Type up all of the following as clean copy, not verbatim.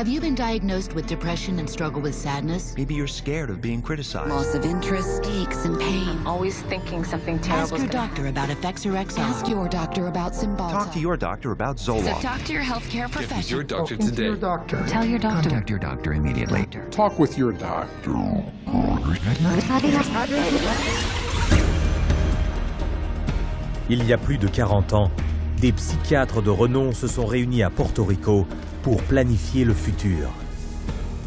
Have you been diagnosed with depression and struggle with sadness? Maybe you're scared of being criticized. Loss of interest, aches and pain. Always thinking something terrible. Ask your doctor about Effexor XR. Ask your doctor about Cymbalta. Talk to your doctor about Zoloft. So talk to your healthcare professional. Get with your doctor Talk today. Your doctor. Tell your doctor. Contact your doctor immediately. Talk with your doctor. Il y a plus de 40 ans, des psychiatres de renom se sont réunis à Porto Rico pour planifier le futur.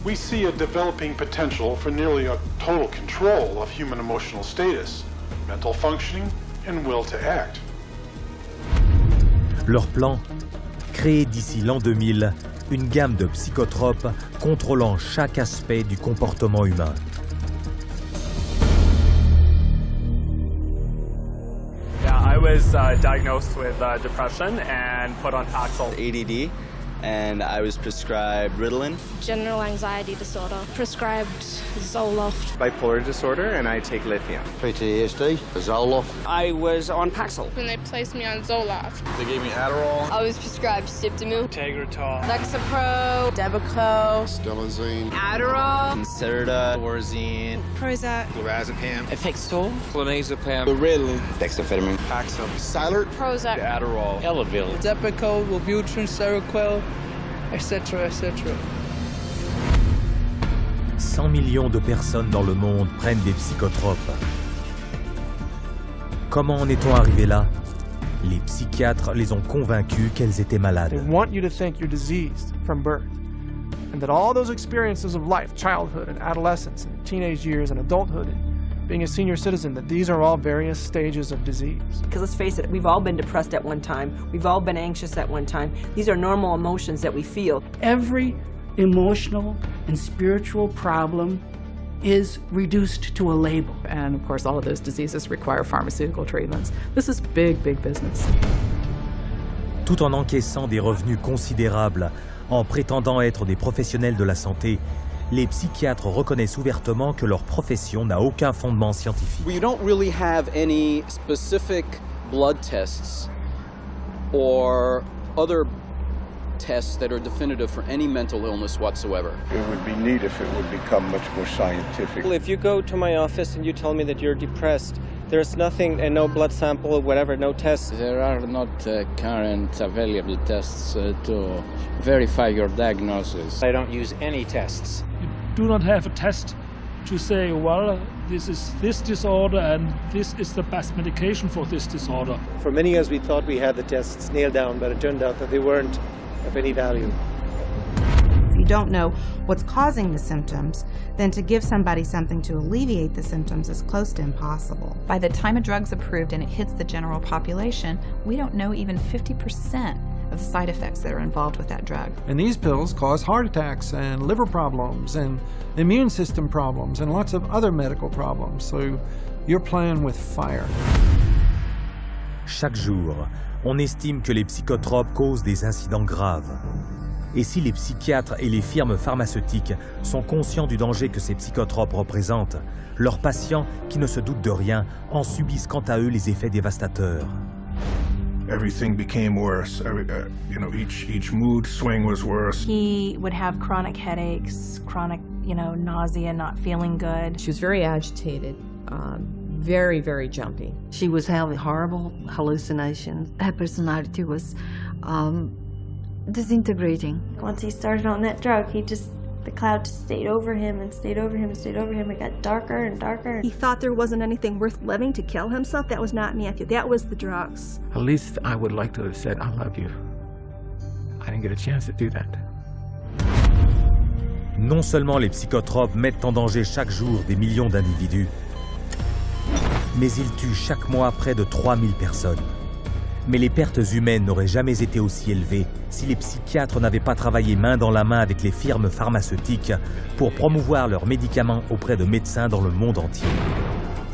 We see a developing potential for nearly a total control of human emotional status, mental functioning, and will to act. Leur plan? Créer d'ici l'an 2000 une gamme de psychotropes contrôlant chaque aspect du comportement humain. I was diagnosed with depression and put on Paxil. ADD, and I was prescribed Ritalin. General anxiety disorder, prescribed Zoloft. Bipolar disorder, and I take lithium. PTSD, Zoloft. I was on Paxil. When they placed me on Zoloft. They gave me Adderall. I was prescribed Siptamil. Tegretol. Lexapro. Depakote. Stelazine. Adderall. Concerta. Orzine. Prozac. Lorazepam. Effexor. Clonazepam. Ritalin. Dexamphetamine. Paxil. Cylert. Prozac. Adderall. Elavil. Depakote, Wellbutrin, Seroquel, etc., etc. 100 millions de personnes dans le monde prennent des psychotropes. Comment en est-on arrivé là? Les psychiatres les ont convaincus qu'elles étaient malades. They want you to think you're diseased from birth, and that all those experiences of life, childhood and adolescence and teenage years and adulthood and being a senior citizen, that these are all various stages of disease. Because let's face it, we've all been depressed at one time. We've all been anxious at one time. These are normal emotions that we feel. Every emotional and spiritual problem is reduced to a label. And of course, all of those diseases require pharmaceutical treatments. This is big, big business. Tout en encaissant des revenus considérables, en prétendant être des professionnels de la santé, les psychiatres reconnaissent ouvertement que leur profession n'a aucun fondement scientifique. You don't really have any specific blood tests or other tests that are definitive for any mental illness whatsoever. It would be neat if it would become much more scientific. If you go to my office and you tell me that you're depressed, there's nothing, no blood sample or whatever, no tests. There are not current available tests to verify your diagnosis. I don't use any tests. You do not have a test to say, well, this is this disorder and this is the best medication for this disorder. For many years we thought we had the tests nailed down, but it turned out that they weren't of any value. If you don't know what's causing the symptoms, then to give somebody something to alleviate the symptoms is close to impossible. By the time a drug's approved and it hits the general population, we don't know even 50% of the side effects that are involved with that drug. And these pills cause heart attacks and liver problems and immune system problems and lots of other medical problems. So you're playing with fire. Chaque jour, on estime que les psychotropes causent des incidents graves. Et si les psychiatres et les firmes pharmaceutiques sont conscients du danger que ces psychotropes représentent, leurs patients, qui ne se doutent de rien, en subissent quant à eux les effets dévastateurs. Everything became worse. Each mood swing was worse. He would have chronic headaches, chronic, nausea, not feeling good. She was very agitated, very, very jumpy. She was having horrible hallucinations. Her personality was disintegrating. Once he started on that drug, the cloud just stayed over him and stayed over him and stayed over him. It got darker and darker. He thought there wasn't anything worth living to kill himself. That was not Matthew. That was the drugs. At least I would like to have said, I love you. I didn't get a chance to do that. Non seulement les psychotropes mettent en danger chaque jour des millions d'individus, mais ils tuent chaque mois près de 3000 personnes. Mais les pertes humaines n'auraient jamais été aussi élevées si les psychiatres n'avaient pas travaillé main dans la main avec les firmes pharmaceutiques pour promouvoir leurs médicaments auprès de médecins dans le monde entier.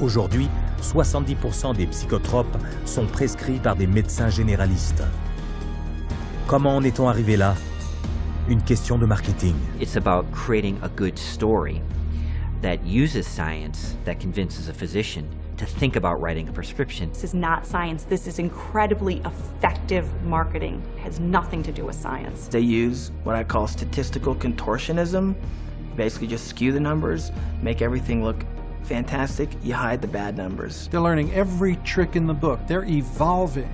Aujourd'hui, 70% des psychotropes sont prescrits par des médecins généralistes. Comment en est-on arrivé là? Une question de marketing. It's about creating a good story that uses science, that convinces a physician to think about writing a prescription. This is not science. This is incredibly effective marketing. It has nothing to do with science. They use what I call statistical contortionism. Basically just skew the numbers, make everything look fantastic, you hide the bad numbers. They're learning every trick in the book. They're evolving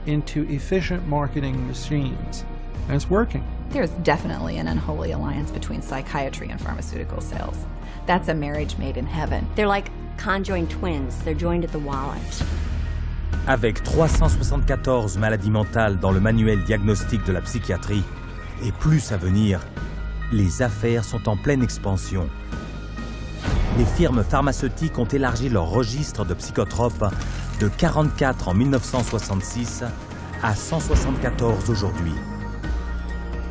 into efficient marketing machines, and it's working. There's definitely an unholy alliance between psychiatry and pharmaceutical sales. That's a marriage made in heaven. They're like conjoined twins. They're joined at the wallet. Avec 374 maladies mentales dans le manuel diagnostique de la psychiatrie, et plus à venir, les affaires sont en pleine expansion. Les firmes pharmaceutiques ont élargi leur registre de psychotropes de 44 en 1966 à 174 aujourd'hui.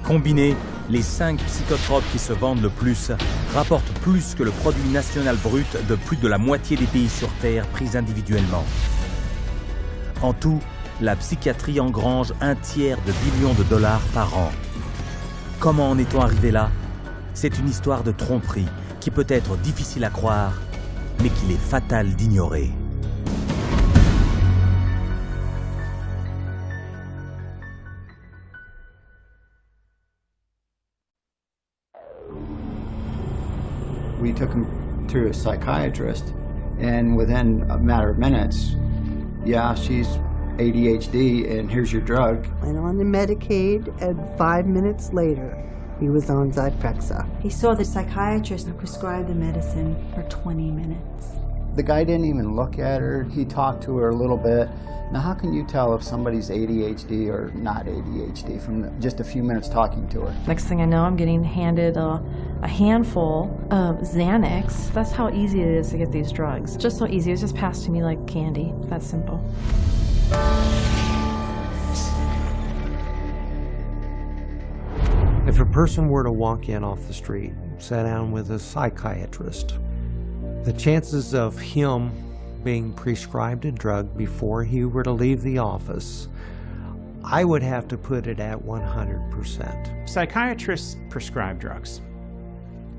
Combinés, les 5 psychotropes qui se vendent le plus rapportent plus que le produit national brut de plus de la moitié des pays sur Terre pris individuellement. En tout, la psychiatrie engrange $1 tiers de billions de dollars par an. Comment en est-on arrivé là? C'est une histoire de tromperie qui peut être difficile à croire, mais qu'il est fatal d'ignorer. We took him to a psychiatrist, and within a matter of minutes, yeah, she's ADHD, and here's your drug. Went on the Medicaid, and 5 minutes later, he was on Zyprexa. He saw the psychiatrist and prescribed the medicine for 20 minutes. The guy didn't even look at her. He talked to her a little bit. Now, how can you tell if somebody's ADHD or not ADHD from just a few minutes talking to her? Next thing I know, I'm getting handed a handful of Xanax. That's how easy it is to get these drugs. Just so easy. It's just passed to me like candy. That simple. If a person were to walk in off the street, sit down with a psychiatrist, the chances of him being prescribed a drug before he were to leave the office, I would have to put it at 100%. Psychiatrists prescribe drugs.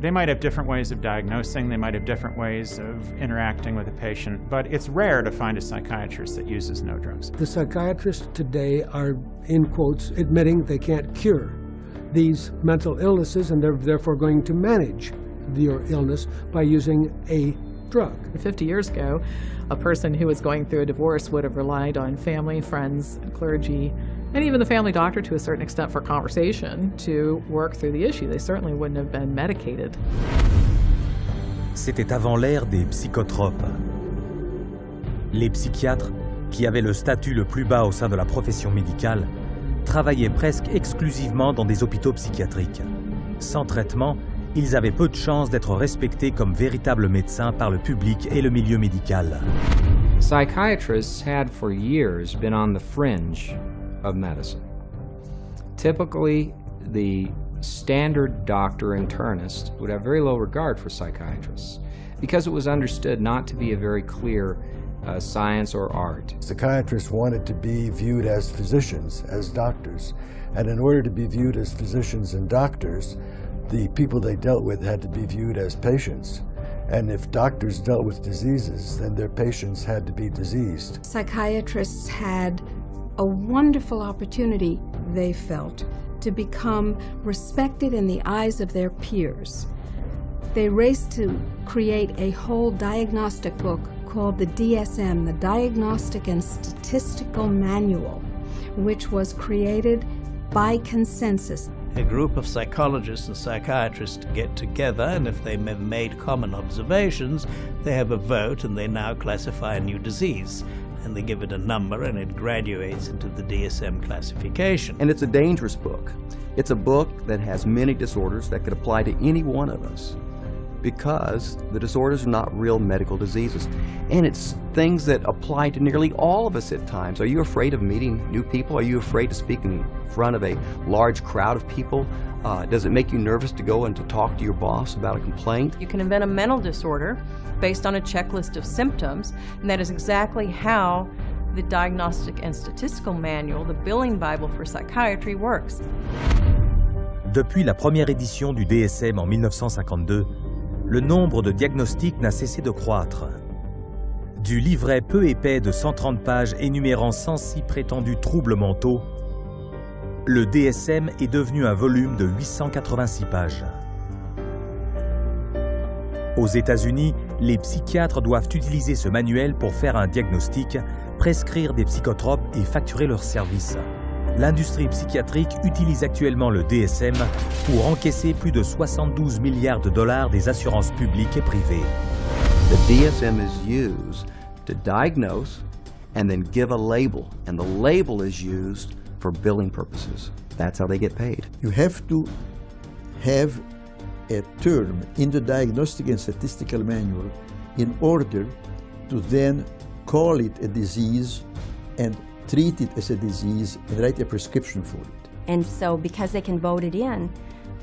They might have different ways of diagnosing, they might have different ways of interacting with a patient, but it's rare to find a psychiatrist that uses no drugs. The psychiatrists today are, in quotes, admitting they can't cure these mental illnesses, and they're therefore going to manage your illness by using a drug. 50 years ago, a person who was going through a divorce would have relied on family, friends, clergy, and even the family doctor to a certain extent for conversation to work through the issue. They certainly wouldn't have been medicated. C'était avant l'ère des psychotropes. Les psychiatres, qui avaient le statut le plus bas au sein de la profession médicale, travaillaient presque exclusivement dans des hôpitaux psychiatriques. Sans traitement, ils avaient peu de chances d'être respectés comme véritables médecins par le public et le milieu médical. Psychiatrists had for years been on the fringe of medicine. Typically, the standard doctor internist would have very low regard for psychiatrists because it was understood not to be a very clear science or art. Psychiatrists wanted to be viewed as physicians, as doctors, and in order to be viewed as physicians and doctors, the people they dealt with had to be viewed as patients. And if doctors dealt with diseases, then their patients had to be diseased. Psychiatrists had a wonderful opportunity, they felt, to become respected in the eyes of their peers. They raced to create a whole diagnostic book called the DSM, the Diagnostic and Statistical Manual, which was created by consensus. A group of psychologists and psychiatrists get together, and if they have made common observations, they have a vote and they now classify a new disease. And they give it a number and it graduates into the DSM classification. And it's a dangerous book. It's a book that has many disorders that could apply to any one of us because the disorders are not real medical diseases. And it's things that apply to nearly all of us at times. Are you afraid of meeting new people? Are you afraid to speak in front of a large crowd of people? Does it make you nervous to go and to talk to your boss about a complaint? You can invent a mental disorder based on a checklist of symptoms, and that is exactly how the Diagnostic and Statistical Manual, the billing Bible for psychiatry, works. Depuis la première édition du DSM en 1952, le nombre de diagnostics n'a cessé de croître. Du livret peu épais de 130 pages énumérant 106 prétendus troubles mentaux, le DSM est devenu un volume de 886 pages. Aux États-Unis, les psychiatres doivent utiliser ce manuel pour faire un diagnostic, prescrire des psychotropes et facturer leurs services. L'industrie psychiatrique utilise actuellement le DSM pour encaisser plus de 72 milliards de dollars des assurances publiques et privées. The DSM is used to diagnose and then give a label, and the label is used for billing purposes. That's how they get paid. You have to have a term in the Diagnostic and Statistical Manual in order to then call it a disease and treat it as a disease and write a prescription for it. And so because they can vote it in,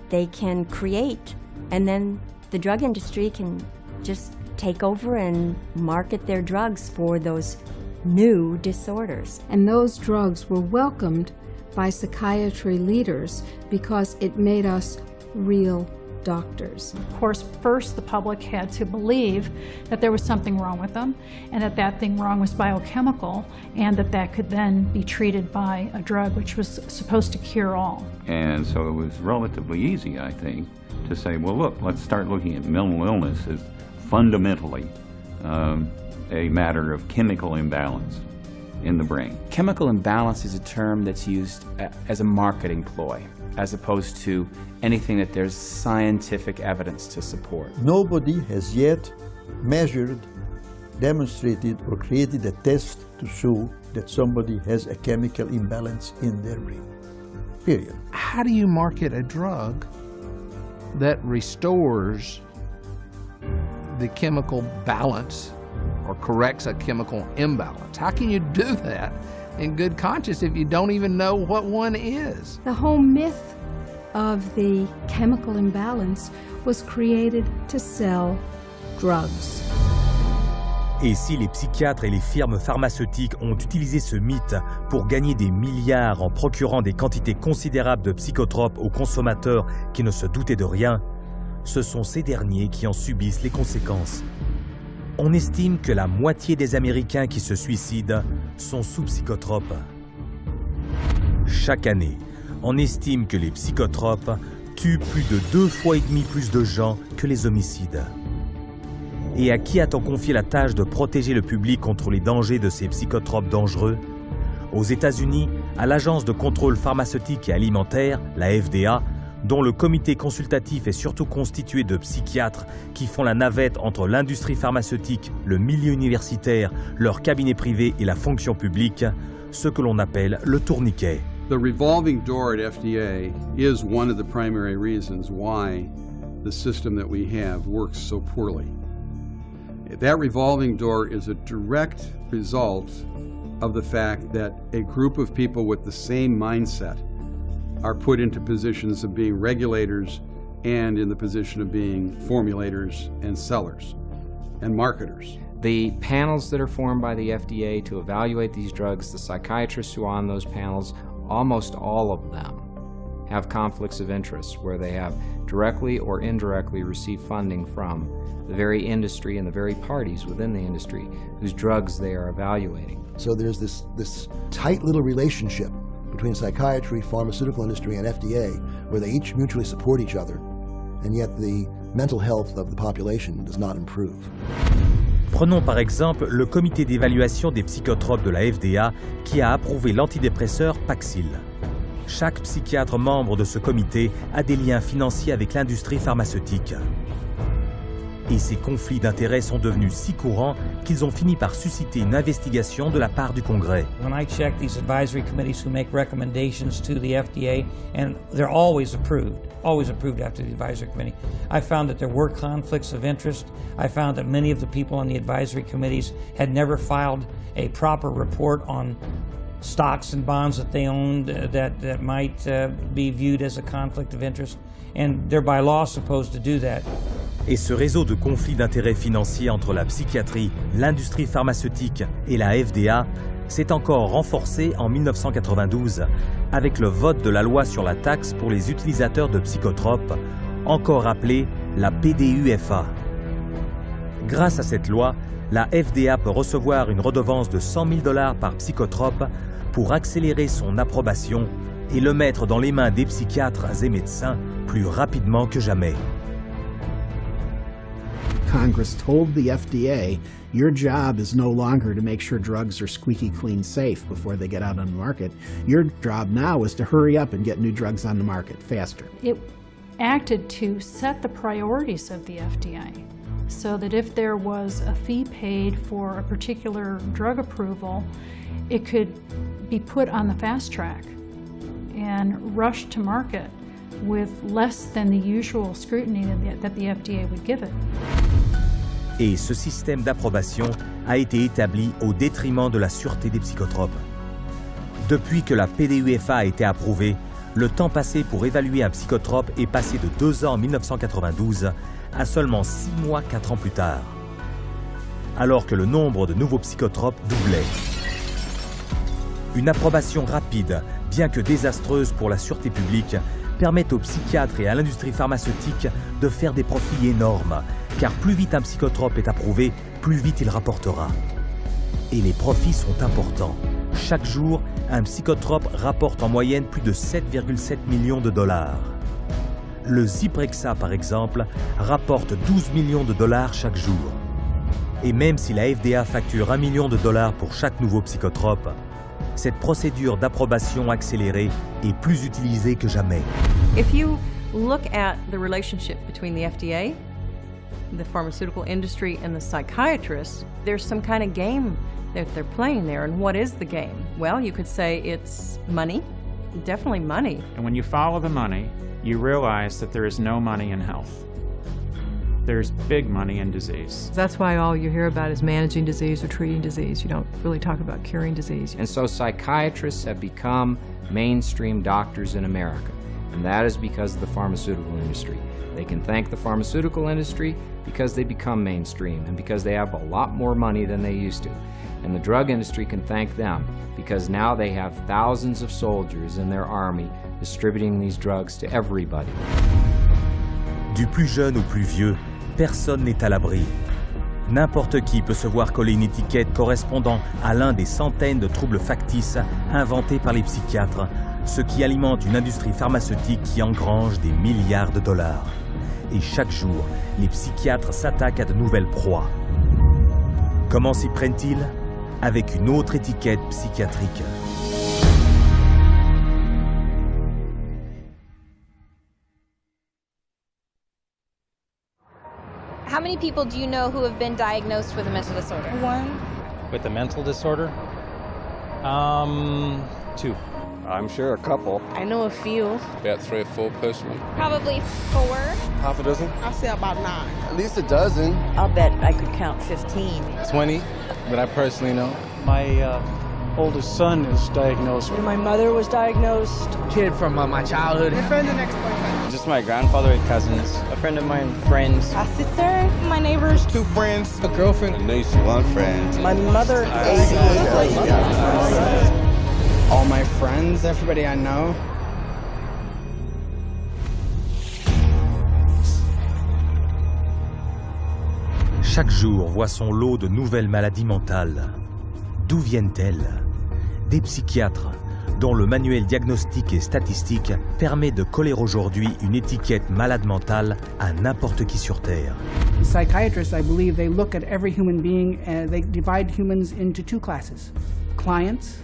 they can create, and then the drug industry can just take over and market their drugs for those new disorders. And those drugs were welcomed by psychiatry leaders because it made us real doctors. Of course, first the public had to believe that there was something wrong with them, and that that thing wrong was biochemical, and that that could then be treated by a drug which was supposed to cure all. And so it was relatively easy, I think, to say, well, look, let's start looking at mental illness as fundamentally a matter of chemical imbalance in the brain. Chemical imbalance is a term that's used as a marketing ploy, as opposed to anything that there's scientific evidence to support. Nobody has yet measured, demonstrated, or created a test to show that somebody has a chemical imbalance in their brain. Period. How do you market a drug that restores the chemical balance or corrects a chemical imbalance? How can you do that in good conscience if you don't even know what one is? The whole myth of the chemical imbalance was created to sell drugs. Et si les psychiatres et les firmes pharmaceutiques ont utilisé ce mythe pour gagner des milliards en procurant des quantités considérables de psychotropes aux consommateurs qui ne se doutaient de rien, ce sont ces derniers qui en subissent les conséquences. On estime que la moitié des Américains qui se suicident sont sous psychotropes. Chaque année, on estime que les psychotropes tuent plus de 2,5 fois plus de gens que les homicides. Et à qui a-t-on confié la tâche de protéger le public contre les dangers de ces psychotropes dangereux? Aux États-Unis, à l'Agence de contrôle pharmaceutique et alimentaire, la FDA, dont le comité consultatif est surtout constitué de psychiatres qui font la navette entre l'industrie pharmaceutique, le milieu universitaire, leurs cabinets privés et la fonction publique, ce que l'on appelle le tourniquet. The revolving door at FDA is one of the primary reasons why the system that we have works so poorly. That revolving door is a direct result of the fact that a group of people with the same mindset are put into positions of being regulators and in the position of being formulators and sellers and marketers. The panels that are formed by the FDA to evaluate these drugs, the psychiatrists who are on those panels, almost all of them have conflicts of interest where they have directly or indirectly received funding from the very industry and the very parties within the industry whose drugs they are evaluating. So there's this tight little relationship between psychiatry, pharmaceutical industry, and FDA, where they each mutually support each other, and yet the mental health of the population does not improve. Prenons par exemple le comité d'évaluation des psychotropes de la FDA qui a approuvé l'antidépresseur Paxil. Chaque psychiatre membre de ce comité a des liens financiers avec l'industrie pharmaceutique. Et ces conflits d'intérêts sont devenus si courants qu'ils ont fini par susciter une investigation de la part du Congrès. When I check these advisory committees who make recommendations to the FDA, and they're always approved after the advisory committee, I found that there were conflicts of interest. I found that many of the people on the advisory committees had never filed a proper report on stocks and bonds that they owned that might be viewed as a conflict of interest, and they're by law supposed to do that. Et ce réseau de conflits d'intérêts financiers entre la psychiatrie, l'industrie pharmaceutique et la FDA s'est encore renforcé en 1992 avec le vote de la loi sur la taxe pour les utilisateurs de psychotropes, encore appelée la PDUFA. Grâce à cette loi, la FDA peut recevoir une redevance de 100 000 $ par psychotrope pour accélérer son approbation et le mettre dans les mains des psychiatres et médecins plus rapidement que jamais. Congress told the FDA, your job is no longer to make sure drugs are squeaky clean safe before they get out on the market. Your job now is to hurry up and get new drugs on the market faster. It acted to set the priorities of the FDA so that if there was a fee paid for a particular drug approval, it could be put on the fast track and rushed to market with less than the usual scrutiny that the FDA would give it. Et ce système d'approbation a été établi au détriment de la sûreté des psychotropes. Depuis que la PDUFA a été approuvée, le temps passé pour évaluer un psychotrope est passé de 2 ans en 1992 à seulement 6 mois 4 ans plus tard, alors que le nombre de nouveaux psychotropes doublait. Une approbation rapide, bien que désastreuse pour la sûreté publique, permet aux psychiatres et à l'industrie pharmaceutique de faire des profits énormes, car plus vite un psychotrope est approuvé, plus vite il rapportera. Et les profits sont importants. Chaque jour, un psychotrope rapporte en moyenne plus de 7,7 millions de $. Le Zyprexa, par exemple, rapporte 12 millions de $ chaque jour. Et même si la FDA facture $1 million pour chaque nouveau psychotrope, cette procédure d'approbation accélérée est plus utilisée que jamais. If you look at the relationship between the FDA, the pharmaceutical industry, and the psychiatrists, there's some kind of game that they're playing there. And what is the game? Well, you could say it's money, definitely money. And when you follow the money, you realize that there is no money in health. There's big money in disease. That's why all you hear about is managing disease or treating disease. You don't really talk about curing disease. And so psychiatrists have become mainstream doctors in America, and that is because of the pharmaceutical industry. They can thank the pharmaceutical industry because they become mainstream and because they have a lot more money than they used to. And the drug industry can thank them because now they have thousands of soldiers in their army distributing these drugs to everybody. Du plus jeune au plus vieux, personne n'est à l'abri. N'importe qui peut se voir coller une étiquette correspondant à l'un des centaines de troubles factices inventés par les psychiatres, ce qui alimente une industrie pharmaceutique qui engrange des milliards de $. Et chaque jour, les psychiatres s'attaquent à de nouvelles proies. Comment s'y prennent-ils? Avec une autre étiquette psychiatrique. How many people do you know who have been diagnosed with a mental disorder? One. With a mental disorder? 2. I'm sure a couple. I know a few. About 3 or 4 personally. Probably 4. Half a dozen? I'll say about 9. At least a dozen. I'll bet I could count 15. 20 that I personally know. My oldest son is diagnosed. My mother was diagnosed. Kid from my childhood. My friend and ex-boyfriend. Just my grandfather and cousins. A friend of mine, friends. A sister, my neighbors. 2 friends. A girlfriend. A niece, 1 friend. My mother. All my friends, everybody I know. Chaque jour voit son lot de nouvelles maladies mentales. D'où viennent-elles? Des psychiatres, dont le manuel diagnostique et statistique permet de coller aujourd'hui une étiquette malade mentale à n'importe qui sur Terre. Psychiatrists, I believe, they look at every human being and they divide humans into 2 classes, clients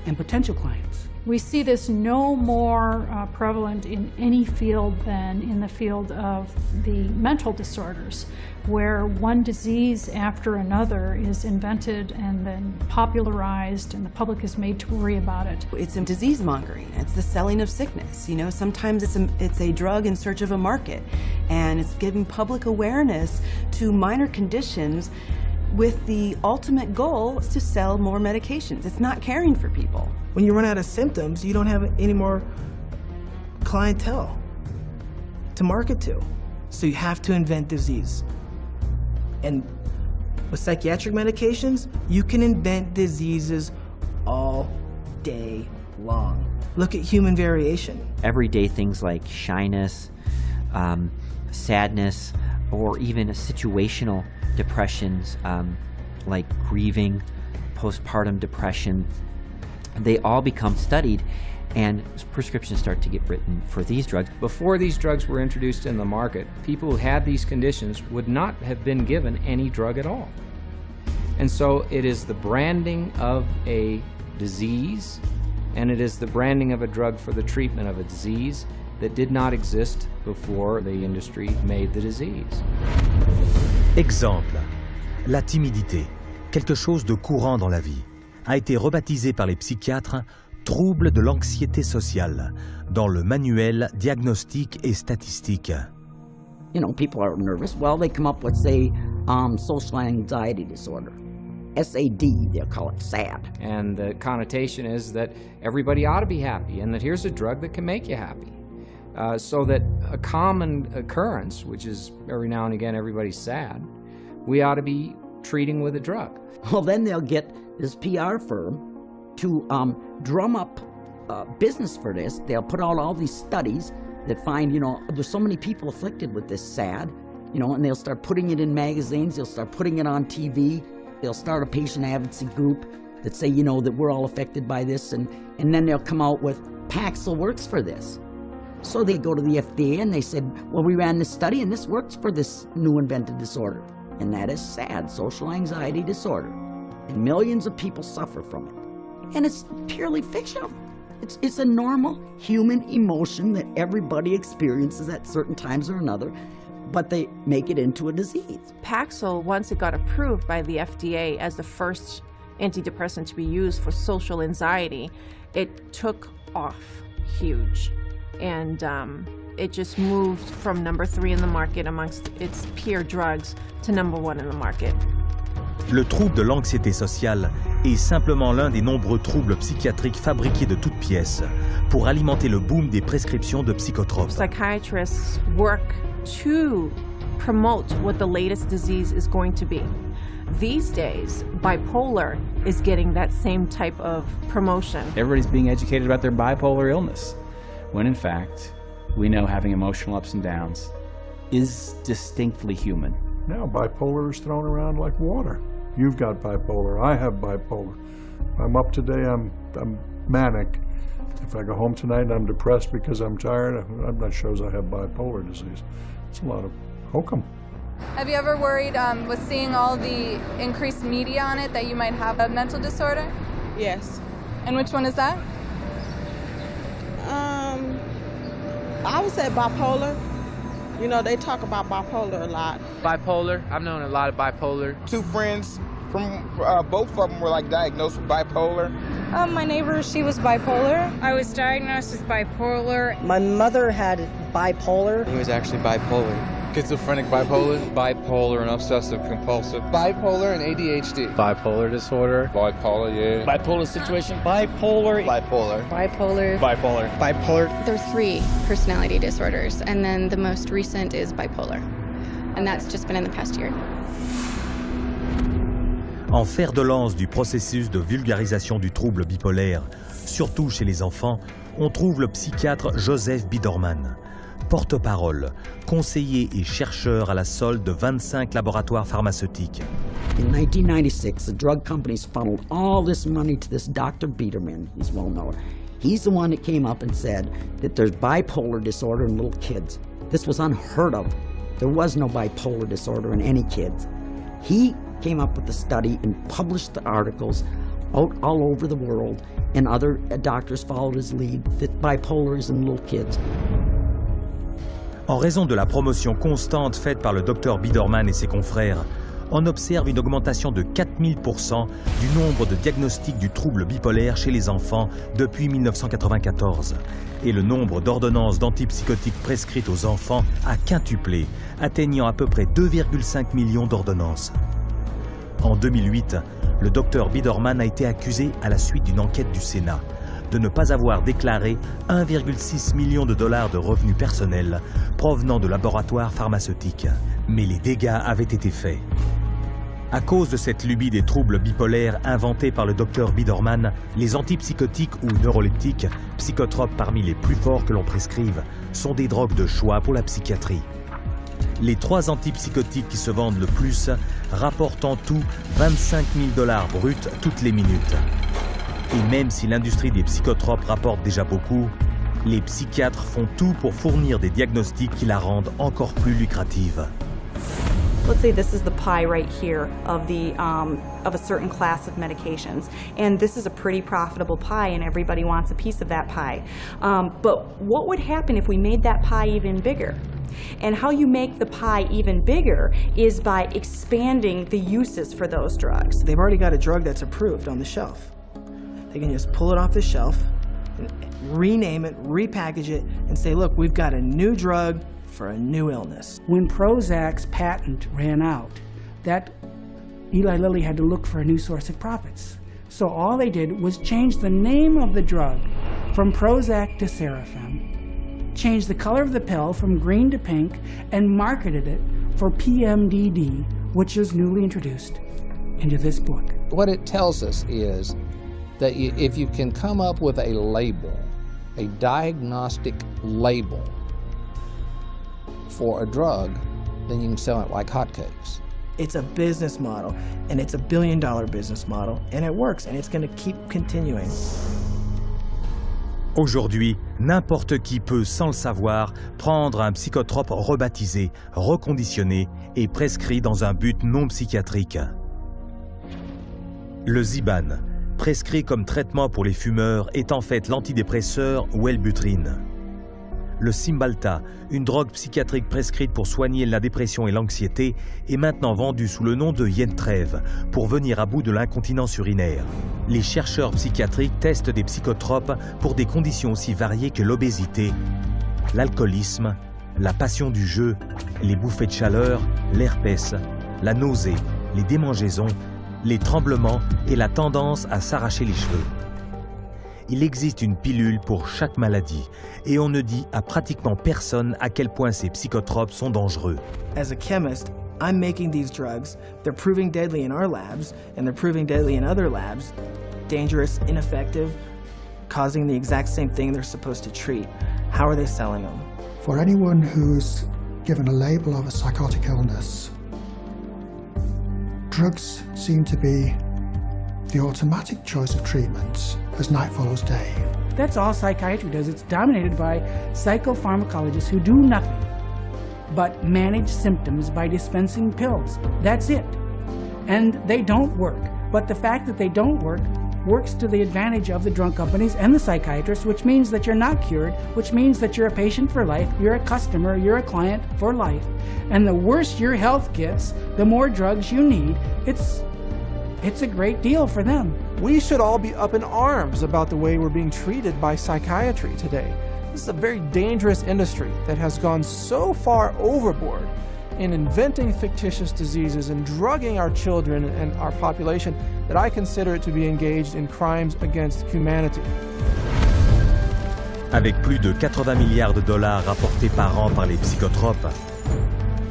and potential clients. We see this no more prevalent in any field than in the field of the mental disorders, where one disease after another is invented and then popularized and the public is made to worry about it. It's a disease mongering. It's the selling of sickness. You know, sometimes it's a drug in search of a market, and it's giving public awareness to minor conditions with the ultimate goal is to sell more medications. It's not caring for people. When you run out of symptoms, you don't have any more clientele to market to. So you have to invent disease. And with psychiatric medications, you can invent diseases all day long. Look at human variation. Everyday things like shyness, sadness, or even situational depressions like grieving, postpartum depression, they all become studied and prescriptions start to get written for these drugs. Before these drugs were introduced in the market, people who had these conditions would not have been given any drug at all. And so it is the branding of a disease, and it is the branding of a drug for the treatment of a disease that did not exist before the industry made the disease. Exemple, la timidité, quelque chose de courant dans la vie, a été rebaptisé par les psychiatres trouble de l'anxiété sociale dans le manuel Diagnostic et Statistique. You know, people are nervous. Well, they come up with, say, social anxiety disorder. SAD, they'll call it SAD. And the connotation is that everybody ought to be happy and that here's a drug that can make you happy. So that a common occurrence, which is every now and again everybody's sad, we ought to be treating with a drug. Well, then they'll get this PR firm to drum up business for this. They'll put out all these studies that find, you know, there's so many people afflicted with this SAD, you know, and they'll start putting it in magazines, they'll start putting it on TV, they'll start a patient advocacy group that say, you know, that we're all affected by this, and then they'll come out with Paxil works for this. So they go to the FDA and they said, well, we ran this study and this works for this new invented disorder, and that is SAD, social anxiety disorder. And millions of people suffer from it. And it's purely fictional. It's a normal human emotion that everybody experiences at certain times or another, but they make it into a disease. Paxil, once it got approved by the FDA as the first antidepressant to be used for social anxiety, it took off huge. And it just moved from number 3 in the market amongst its peer drugs to number 1 in the market. Le trouble de l'anxiété sociale est simplement l'un des nombreux troubles psychiatriques fabriqués de toutes pièces pour alimenter le boom des prescriptions de psychotropes. Psychiatrists work to promote what the latest disease is going to be. These days, bipolar is getting that same type of promotion. Everybody's being educated about their bipolar illness, when in fact, we know having emotional ups and downs is distinctly human. Now bipolar is thrown around like water. You've got bipolar, I have bipolar. I'm up today, I'm manic. If I go home tonight and I'm depressed because I'm tired, that shows I have bipolar disease. It's a lot of hokum. Have you ever worried with seeing all the increased media on it that you might have a mental disorder? Yes. And which one is that? I would say bipolar. You know, they talk about bipolar a lot. Bipolar, I've known a lot of bipolar. 2 friends from both of them were like diagnosed with bipolar. My neighbor, she was bipolar. I was diagnosed with bipolar. My mother had bipolar. He was actually bipolar. Schizophrenic bipolar. Bipolar and obsessive compulsive. Bipolar and ADHD. Bipolar disorder. Bipolar, yeah. Bipolar situation. Bipolar. Bipolar. Bipolar. Bipolar. Bipolar. There are 3 personality disorders, and then the most recent is bipolar. And that's just been in the past year. En fer de lance du processus de vulgarisation du trouble bipolaire, surtout chez les enfants, on trouve le psychiatre Joseph Biederman, porte-parole, conseiller et chercheur à la solde de 25 laboratoires pharmaceutiques. In 1996, the drug companies funneled all this money to this Dr. Biederman. He's well known. He's the one that came up and said that there's bipolar disorder in little kids. This was unheard of. There was no bipolar disorder in any kids. He came up with the study and published the articles out all over the world, and other doctors followed his lead that bipolar is in little kids. En raison de la promotion constante faite par le Dr Biederman et ses confrères, on observe une augmentation de 4000% du nombre de diagnostics du trouble bipolaire chez les enfants depuis 1994. Et le nombre d'ordonnances d'antipsychotiques prescrites aux enfants a quintuplé, atteignant à peu près 2,5 millions d'ordonnances. En 2008, le Dr Biederman a été accusé à la suite d'une enquête du Sénat de ne pas avoir déclaré 1,6 million de dollars de revenus personnels provenant de laboratoires pharmaceutiques. Mais les dégâts avaient été faits. À cause de cette lubie des troubles bipolaires inventés par le Dr Biederman, les antipsychotiques ou neuroleptiques, psychotropes parmi les plus forts que l'on prescrive, sont des drogues de choix pour la psychiatrie. Les 3 antipsychotiques qui se vendent le plus rapportent en tout 25 000 $ bruts toutes les minutes. Et même si l'industrie des psychotropes rapporte déjà beaucoup, les psychiatres font tout pour fournir des diagnostics qui la rendent encore plus lucrative. Let's say this is the pie right here of a certain class of medications, and this is a pretty profitable pie, and everybody wants a piece of that pie. But what would happen if we made that pie even bigger? And how you make the pie even bigger is by expanding the uses for those drugs. They've already got a drug that's approved on the shelf. They can just pull it off the shelf, rename it, repackage it, and say, look, we've got a new drug for a new illness. When Prozac's patent ran out, that Eli Lilly had to look for a new source of profits. So all they did was change the name of the drug from Prozac to Serafem, changed the color of the pill from green to pink, and marketed it for PMDD, which is newly introduced into this book. What it tells us is that if you can come up with a label, a diagnostic label for a drug, then you can sell it like hotcakes. It's a business model, and it's a billion-dollar business model, and it works, and it's going to keep continuing. Aujourd'hui, n'importe qui peut, sans le savoir, prendre un psychotrope rebaptisé, reconditionné et prescrit dans un but non psychiatrique. Le Zyban, prescrit comme traitement pour les fumeurs, est en fait l'antidépresseur Wellbutrin. Le Cymbalta, une drogue psychiatrique prescrite pour soigner la dépression et l'anxiété, est maintenant vendu sous le nom de Yentrev pour venir à bout de l'incontinence urinaire. Les chercheurs psychiatriques testent des psychotropes pour des conditions aussi variées que l'obésité, l'alcoolisme, la passion du jeu, les bouffées de chaleur, l'herpès, la nausée, les démangeaisons, les tremblements et la tendance à s'arracher les cheveux. Il existe une pilule pour chaque maladie et on ne dit à pratiquement personne à quel point ces psychotropes sont dangereux. As a chemist, I'm making these drugs. They're proving deadly in our labs, and they're proving deadly in other labs. Dangerous, ineffective, causing the exact same thing they're supposed to treat. How are they selling them? For anyone who's given a label of a psychotic illness, drugs seem to be the automatic choice of treatment as night follows day. That's all psychiatry does. It's dominated by psychopharmacologists who do nothing but manage symptoms by dispensing pills. That's it. And they don't work. But the fact that they don't work works to the advantage of the drug companies and the psychiatrists, which means that you're not cured, which means that you're a patient for life, you're a customer, you're a client for life. And the worse your health gets, the more drugs you need. It's a great deal for them. We should all be up in arms about the way we're being treated by psychiatry today. This is a very dangerous industry that has gone so far overboard in inventing fictitious diseases and drugging our children and our population that I consider it to be engaged in crimes against humanity. Avec plus de 80 milliards de dollars rapportés par an par les psychotropes,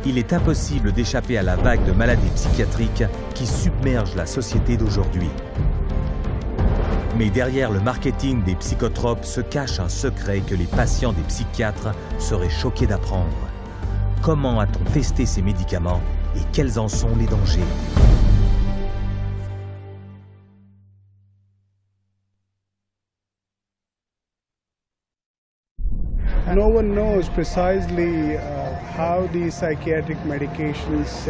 il est impossible d'échapper à la vague de maladies psychiatriques qui submerge la société d'aujourd'hui. Mais derrière le marketing des psychotropes se cache un secret que les patients des psychiatres seraient choqués d'apprendre. Comment a-t-on testé ces médicaments et quels en sont les dangers? No one knows precisely how these psychiatric medications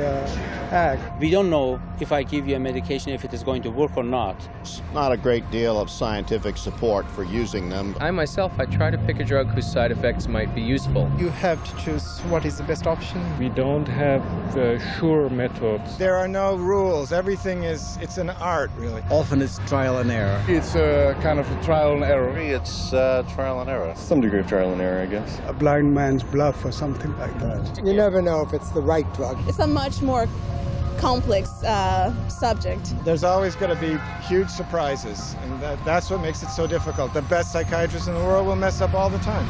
act. We don't know if I give you a medication if it is going to work or not. There's not a great deal of scientific support for using them. I myself, I try to pick a drug whose side effects might be useful. You have to choose what is the best option. We don't have sure methods. There are no rules. Everything it's an art, really. Often it's trial and error. It's a kind of a trial and error. It's trial and error. Some degree of trial and error, I guess. A blind man's bluff or something like that. You never know if it's the right drug. It's a much more complex subject. There's always going to be huge surprises, and that's what makes it so difficult. The best psychiatrists in the world will mess up all the time.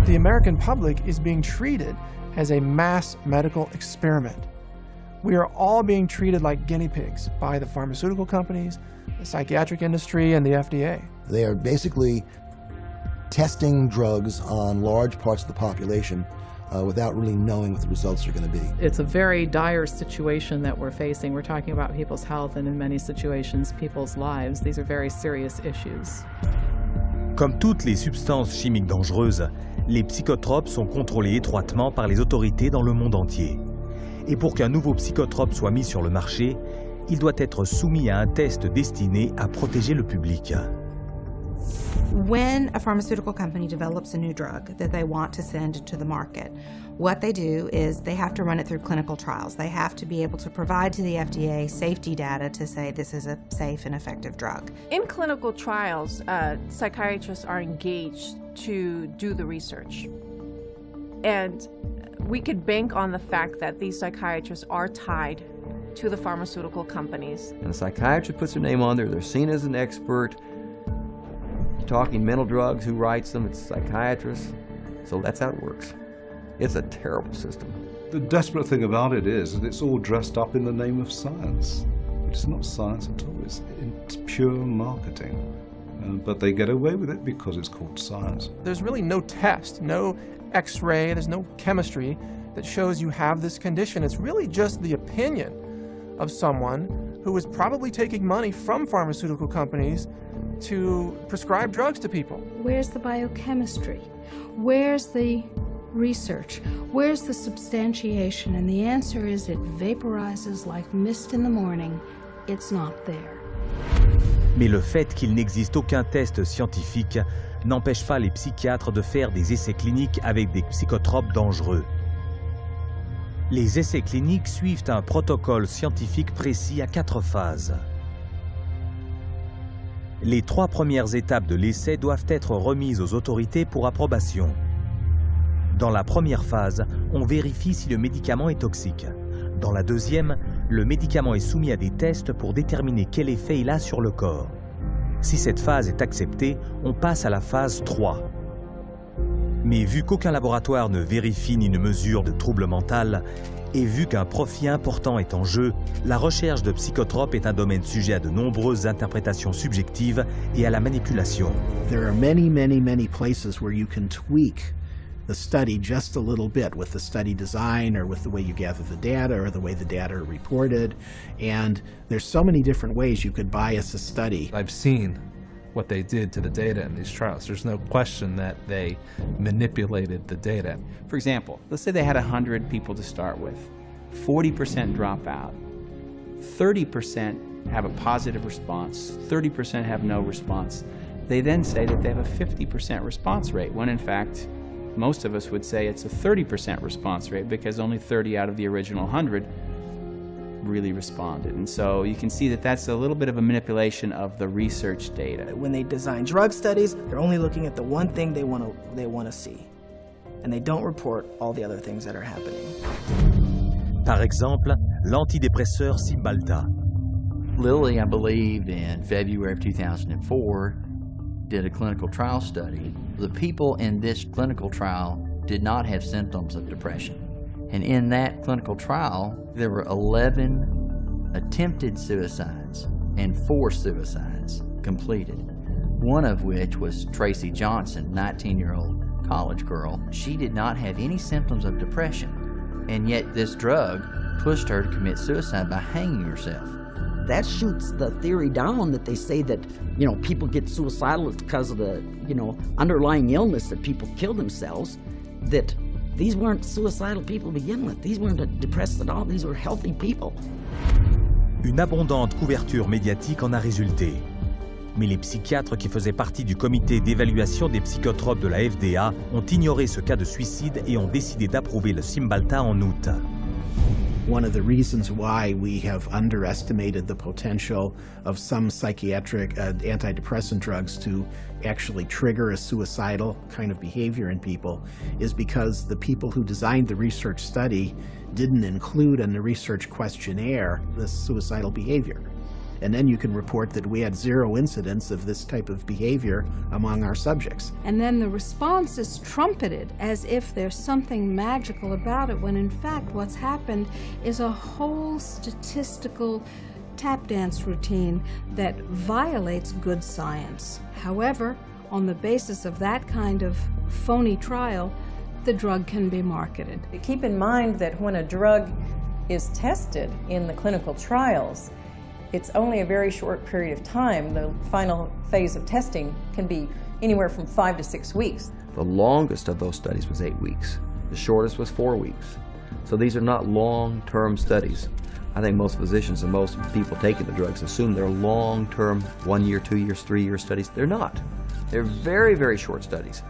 The American public is being treated as a mass medical experiment. We are all being treated like guinea pigs by the pharmaceutical companies, the psychiatric industry, and the FDA. They are basically testing drugs on large parts of the population without really knowing what the results are going to be. It's a very dire situation that we're facing. We're talking about people's health and in many situations, people's lives. These are very serious issues. Comme toutes les substances chimiques dangereuses, les psychotropes sont contrôlés étroitement par les autorités dans le monde entier. Et pour qu'un nouveau psychotrope soit mis sur le marché, il doit être soumis à un test destiné à protéger le public. When a pharmaceutical company develops a new drug that they want to send to the market, what they do is they have to run it through clinical trials. They have to be able to provide to the FDA safety data to say this is a safe and effective drug. In clinical trials, psychiatrists are engaged to do the research. And we could bank on the fact that these psychiatrists are tied to the pharmaceutical companies. And a psychiatrist puts their name on there, they're seen as an expert. Talking mental drugs, who writes them? It's psychiatrists. So that's how it works. It's a terrible system. The desperate thing about it is that it's all dressed up in the name of science. It's not science at all, it's pure marketing. But they get away with it because it's called science. There's really no test, no x-ray, there's no chemistry that shows you have this condition. It's really just the opinion of someone who is probably taking money from pharmaceutical companies to prescribe drugs to people. Where's the biochemistry? Where's the research? Where's the substantiation? And the answer is it vaporizes like mist in the morning. It's not there. Mais le fait qu'il n'existe aucun test scientifique n'empêche pas les psychiatres de faire des essais cliniques avec des psychotropes dangereux. Les essais cliniques suivent un protocole scientifique précis à 4 phases. Les 3 premières étapes de l'essai doivent être remises aux autorités pour approbation. Dans la première phase, on vérifie si le médicament est toxique. Dans la deuxième, le médicament est soumis à des tests pour déterminer quel effet il a sur le corps. Si cette phase est acceptée, on passe à la phase 3. Mais vu qu'aucun laboratoire ne vérifie ni ne mesure de trouble mental, et vu qu'un profit important est en jeu, la recherche de psychotropes est un domaine sujet à de nombreuses interprétations subjectives et à la manipulation. There are many places where you can tweak the study just a little bit with the study design or with the way you gather the data or the way the data are reported. And there's so many different ways you could bias a study. I've seen what they did to the data in these trials. There's no question that they manipulated the data. For example, let's say they had 100 people to start with. 40% drop out. 30% have a positive response. 30% have no response. They then say that they have a 50% response rate, when in fact, most of us would say it's a 30% response rate because only 30 out of the original 100 really responded. And so you can see that that's a little bit of a manipulation of the research data. When they design drug studies, they're only looking at the one thing they want to see. And they don't report all the other things that are happening. Par exemple, l'antidépresseur Cymbalta. Lilly, I believe, in February of 2004, did a clinical trial study. The people in this clinical trial did not have symptoms of depression. And in that clinical trial, there were 11 attempted suicides and 4 suicides completed. One of which was Tracy Johnson, 19-year-old college girl. She did not have any symptoms of depression, and yet this drug pushed her to commit suicide by hanging herself. That shoots the theory down that they say that, people get suicidal because of the, underlying illness that people kill themselves, that these weren't suicidal people to begin with. These weren't depressed at all. These were healthy people. Une abondante couverture médiatique en a résulté. Mais les psychiatres qui faisaient partie du comité d'évaluation des psychotropes de la FDA ont ignoré ce cas de suicide et ont décidé d'approuver le Cymbalta en août. One of the reasons why we have underestimated the potential of some psychiatric antidepressant drugs to actually trigger a suicidal kind of behavior in people is because the people who designed the research study didn't include in the research questionnaire this suicidal behavior. And then you can report that we had 0 incidents of this type of behavior among our subjects. And then the response is trumpeted as if there's something magical about it, when in fact what's happened is a whole statistical tap dance routine that violates good science. However, On the basis of that kind of phony trial, the drug can be marketed. Keep in mind that when a drug is tested in the clinical trials, it's only a very short period of time. The final phase of testing can be anywhere from 5 to 6 weeks. The longest of those studies was 8 weeks. The shortest was 4 weeks. So these are not long-term studies. I think most physicians and most people taking the drugs assume they're long-term, 1 year, 2 years, 3 year studies. They're not. They're very, very short studies.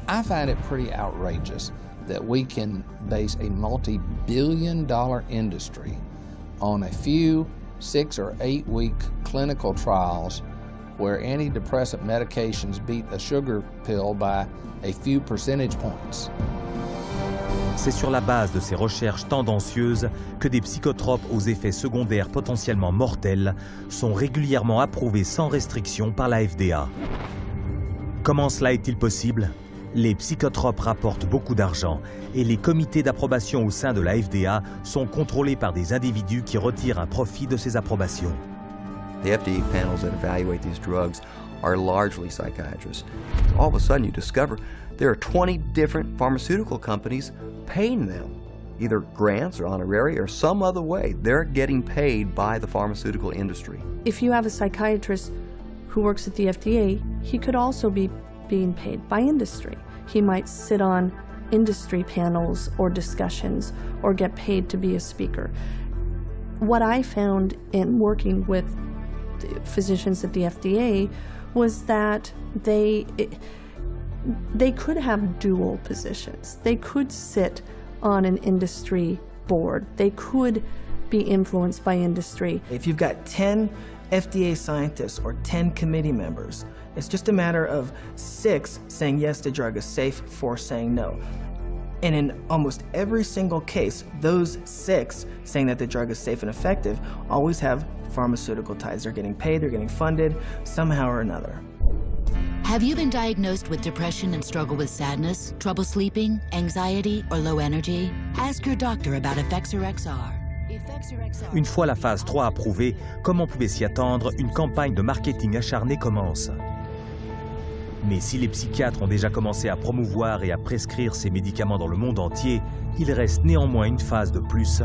I find it pretty outrageous that we can base a multi-billion-dollar industry on a few 6 or 8 week clinical trials where antidepressant medications beat a sugar pill by a few percentage points. C'est sur la base de ces recherches tendancieuses que des psychotropes aux effets secondaires potentiellement mortels sont régulièrement approuvés sans restriction par la FDA. Comment cela est-il possible? Les psychotropes rapportent beaucoup d'argent et les comités d'approbation au sein de la FDA sont contrôlés par des individus qui retirent un profit de ces approbations. The FDA panels that evaluate these drugs are largely psychiatrists. All of a sudden you discover there are 20 different pharmaceutical companies paying them, either grants or honorary or some other way. They're getting paid by the pharmaceutical industry. If you have a psychiatrist who works at the FDA, he could also be being paid by industry. He might sit on industry panels or discussions or get paid to be a speaker. What I found in working with physicians at the FDA was that they could have dual positions. They could sit on an industry board. They could be influenced by industry. If you've got 10 FDA scientists or 10 committee members, it's just a matter of 6 saying yes, the drug is safe, 4 saying no. And in almost every single case, those 6 saying that the drug is safe and effective always have pharmaceutical ties. They're getting paid, they're getting funded somehow or another. Have you been diagnosed with depression and struggle with sadness, trouble sleeping, anxiety, or low energy? Ask your doctor about Effexor XR. Une fois la phase 3 approuvée, comme on pouvait s'y attendre, une campagne de marketing acharnée commence. Mais si les psychiatres ont déjà commencé à promouvoir et à prescrire ces médicaments dans le monde entier, il reste néanmoins une phase de plus,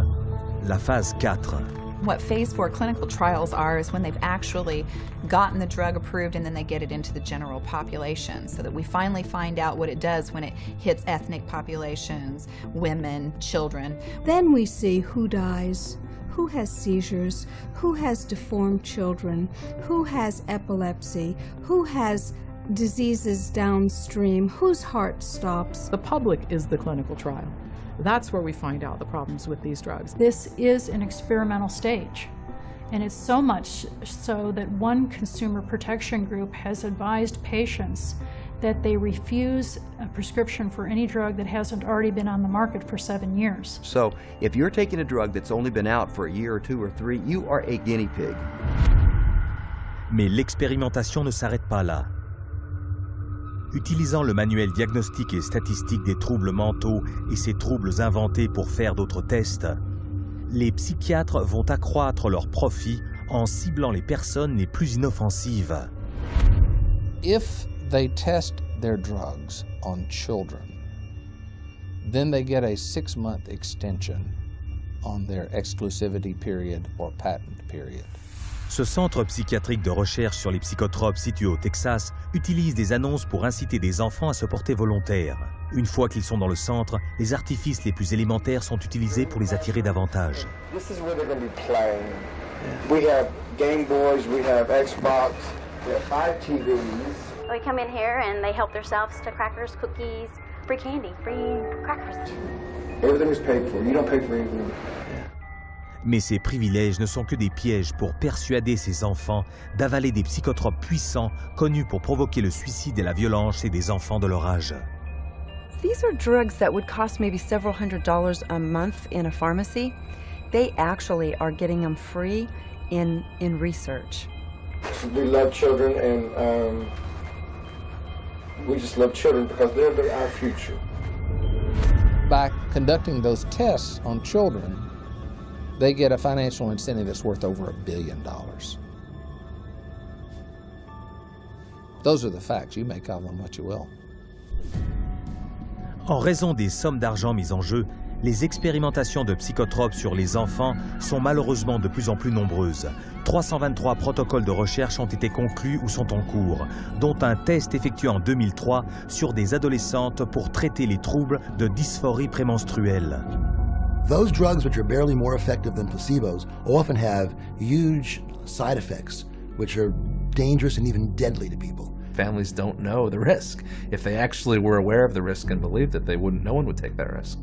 la phase 4. What phase 4 clinical trials are is when they've actually gotten the drug approved and then they get it into the general population so that we finally find out what it does when it hits ethnic populations, women, children. Then we see who dies, who has seizures, who has deformed children, who has epilepsy, who has diseases downstream, whose heart stops. The public is the clinical trial. That's where we find out the problems with these drugs. This is an experimental stage, and it's so much so that one consumer protection group has advised patients that they refuse a prescription for any drug that hasn't already been on the market for 7 years. So if you're taking a drug that's only been out for a year or 2 or 3, you are a guinea pig. Mais l'expérimentation ne s'arrête pas là. Utilisant le manuel diagnostique et statistique des troubles mentaux et ces troubles inventés pour faire d'autres tests, les psychiatres vont accroître leurs profits en ciblant les personnes les plus inoffensives. If they test their drugs on children, then they get a 6-month extension on their exclusivity period or patent period. Ce centre psychiatrique de recherche sur les psychotropes situé au Texas utilise des annonces pour inciter des enfants à se porter volontaires. Une fois qu'ils sont dans le centre, les artifices les plus élémentaires sont utilisés pour les attirer davantage. This is where they're going to be playing. We have Game Boys, we have Xbox, we have 5 TVs. They come in here and they help themselves to crackers, cookies, free candy, free crackers. Everything is paid for. You don't pay for anything. Mais ces privilèges ne sont que des pièges pour persuader ces enfants d'avaler des psychotropes puissants connus pour provoquer le suicide et la violence chez des enfants de leur âge. These are drugs that would cost maybe several $100s a month in a pharmacy. They actually are getting them free in research. We love children, and we just love children because they're our future. By conducting those tests on children, they get a financial incentive that's worth over $1 billion. Those are the facts. You make of them what you will. En raison des sommes d'argent mises en jeu, les expérimentations de psychotropes sur les enfants sont malheureusement de plus en plus nombreuses. 323 protocoles de recherche ont été conclus ou sont en cours, dont un test effectué en 2003 sur des adolescentes pour traiter les troubles de dysphorie prémenstruelle. Those drugs which are barely more effective than placebos often have huge side effects which are dangerous and even deadly to people. Families don't know the risk. If they actually were aware of the risk and believed it, no one would take that risk.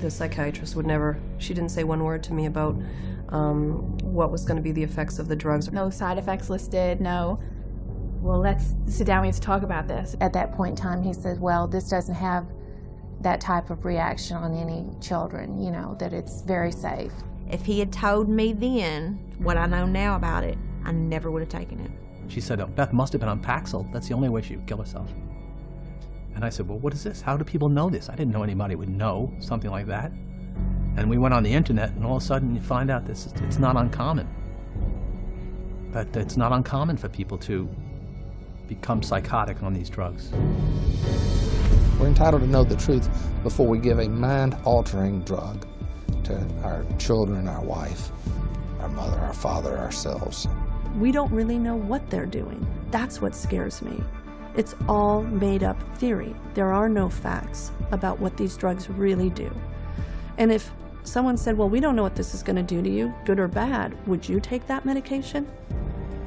The psychiatrist would never, she didn't say one word to me about what was going to be the effects of the drugs. No side effects listed, no, well, let's sit down, we have to talk about this. At that point in time, he said, well, this doesn't have that type of reaction on any children, you know, that it's very safe. If he had told me then what I know now about it, I never would have taken it. She said, oh, Beth must have been on Paxil. That's the only way she would kill herself. And I said, well, what is this? How do people know this? I didn't know anybody would know something like that. And we went on the internet, and all of a sudden you find out it's not uncommon. But it's not uncommon for people to become psychotic on these drugs. We're entitled to know the truth before we give a mind-altering drug to our children, our wife, our mother, our father, ourselves. We don't really know what they're doing. That's what scares me. It's all made-up theory. There are no facts about what these drugs really do. And if someone said, well, we don't know what this is going to do to you, good or bad, would you take that medication?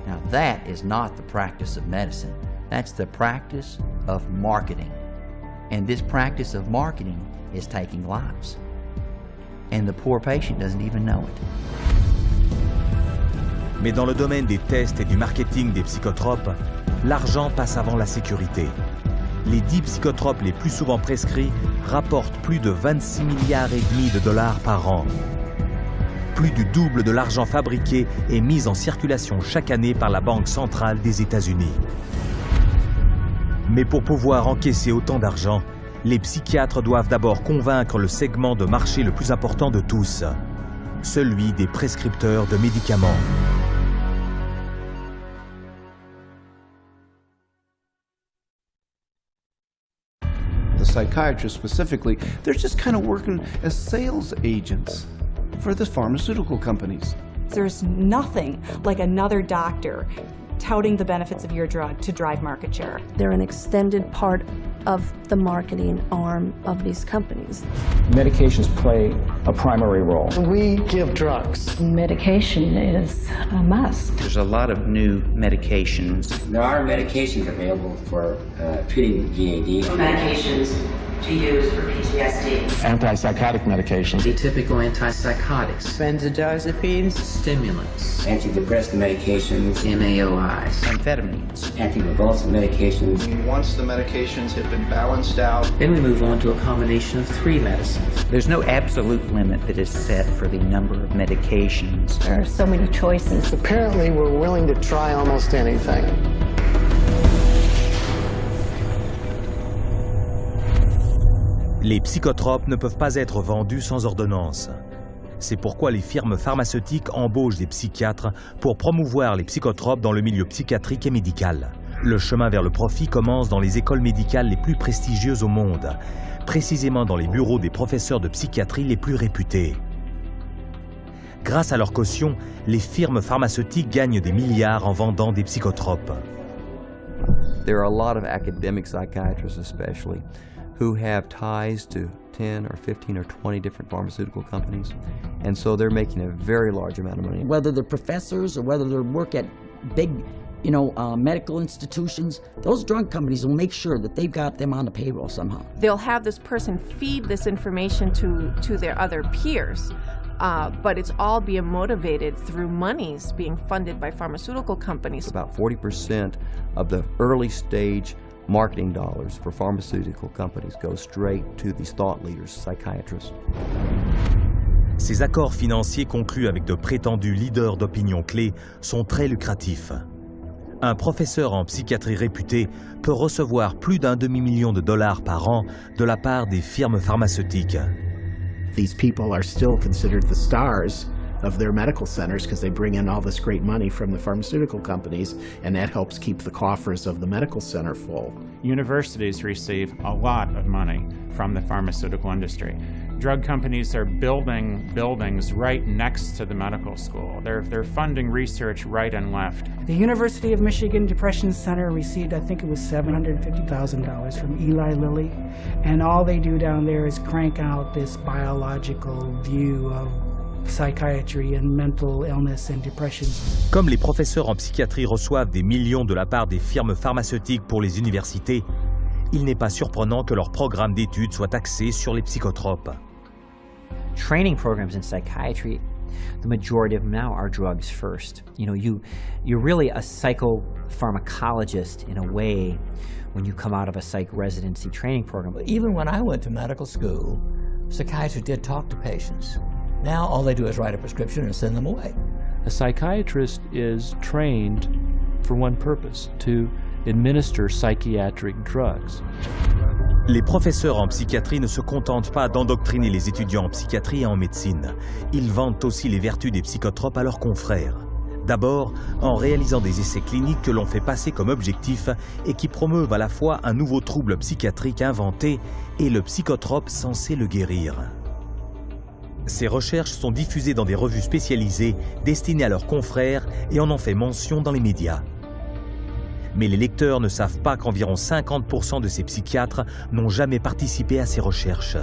Now that is not the practice of medicine. That's the practice of marketing. And this practice of marketing is taking lives. And the poor patient doesn't even know it. Mais dans le domaine des tests et du marketing des psychotropes, l'argent passe avant la sécurité. Les 10 psychotropes les plus souvent prescrits rapportent plus de 26,5 milliards de dollars par an. Plus du double de l'argent fabriqué est mis en circulation chaque année par la Banque centrale des États-Unis. Mais pour pouvoir encaisser autant d'argent, les psychiatres doivent d'abord convaincre le segment de marché le plus important de tous, celui des prescripteurs de médicaments. The psychiatrists specifically, they're just kind of working as sales agents for the pharmaceutical companies. There's nothing like another doctor touting the benefits of your drug to drive market share. They're an extended part of the marketing arm of these companies. Medications play a primary role. We give drugs. Medication is a must. There's a lot of new medications. There are medications available for treating GAD. Medications to use for PTSD. Antipsychotic medications. Atypical antipsychotics. Benzodiazepines. Stimulants. Antidepressant medications. MAOIs. Amphetamines. Anticonvulsant medications. Once the medications have been balanced out, then we move on to a combination of 3 medicines. There's no absolute limit that is set for the number of medications. There are so many choices. Apparently, we're willing to try almost anything. Les psychotropes ne peuvent pas être vendus sans ordonnance. C'est pourquoi les firmes pharmaceutiques embauchent des psychiatres pour promouvoir les psychotropes dans le milieu psychiatrique et médical. Le chemin vers le profit commence dans les écoles médicales les plus prestigieuses au monde, précisément dans les bureaux des professeurs de psychiatrie les plus réputés. Grâce à leur caution, les firmes pharmaceutiques gagnent des milliards en vendant des psychotropes. There are a lot of academic psychiatrists especially who have ties to 10 or 15 or 20 different pharmaceutical companies, and so they're making a very large amount of money. Whether they're professors or whether they work at big, medical institutions, those drug companies will make sure that they've got them on the payroll somehow. They'll have this person feed this information to their other peers, but it's all being motivated through monies being funded by pharmaceutical companies. About 40% of the early stage marketing dollars for pharmaceutical companies go straight to these thought leaders, psychiatrists. Ces accords financiers conclus avec de prétendus leaders d'opinion clés sont très lucratifs. Un professeur en psychiatrie réputé peut recevoir plus d'1 demi-million de dollars par an de la part des firmes pharmaceutiques. These people are still considered the stars of their medical centers because they bring in all this great money from the pharmaceutical companies, and that helps keep the coffers of the medical center full. Universities receive a lot of money from the pharmaceutical industry. Drug companies are building buildings right next to the medical school. They're funding research right and left. The University of Michigan Depression Center received, I think it was $750,000 from Eli Lilly, and all they do down there is crank out this biological view of psychiatry and mental illness and depression. Comme les professeurs en psychiatrie reçoivent des millions de la part des firmes pharmaceutiques pour les universités, il n'est pas surprenant que leur programme d'études soit axé sur les psychotropes. Training programs in psychiatry, the majority of them now are drugs first. You know, you're really a psychopharmacologist in a way when you come out of a psych residency training program. Even when I went to medical school, psychiatrists did talk to patients. Now all they do is write a prescription and send them away. A psychiatrist is trained for one purpose, to administer psychiatric drugs. Les professeurs en psychiatrie ne se contentent pas d'endoctriner les étudiants en psychiatrie et en médecine. Ils vantent aussi les vertus des psychotropes à leurs confrères. D'abord, en réalisant des essais cliniques que l'on fait passer comme objectifs et qui promeuvent à la fois un nouveau trouble psychiatrique inventé et le psychotrope censé le guérir. Ces recherches sont diffusées dans des revues spécialisées destinées à leurs confrères et on en fait mention dans les médias. Mais les lecteurs ne savent pas qu'environ 50% de ces psychiatres n'ont jamais participé à ces recherches.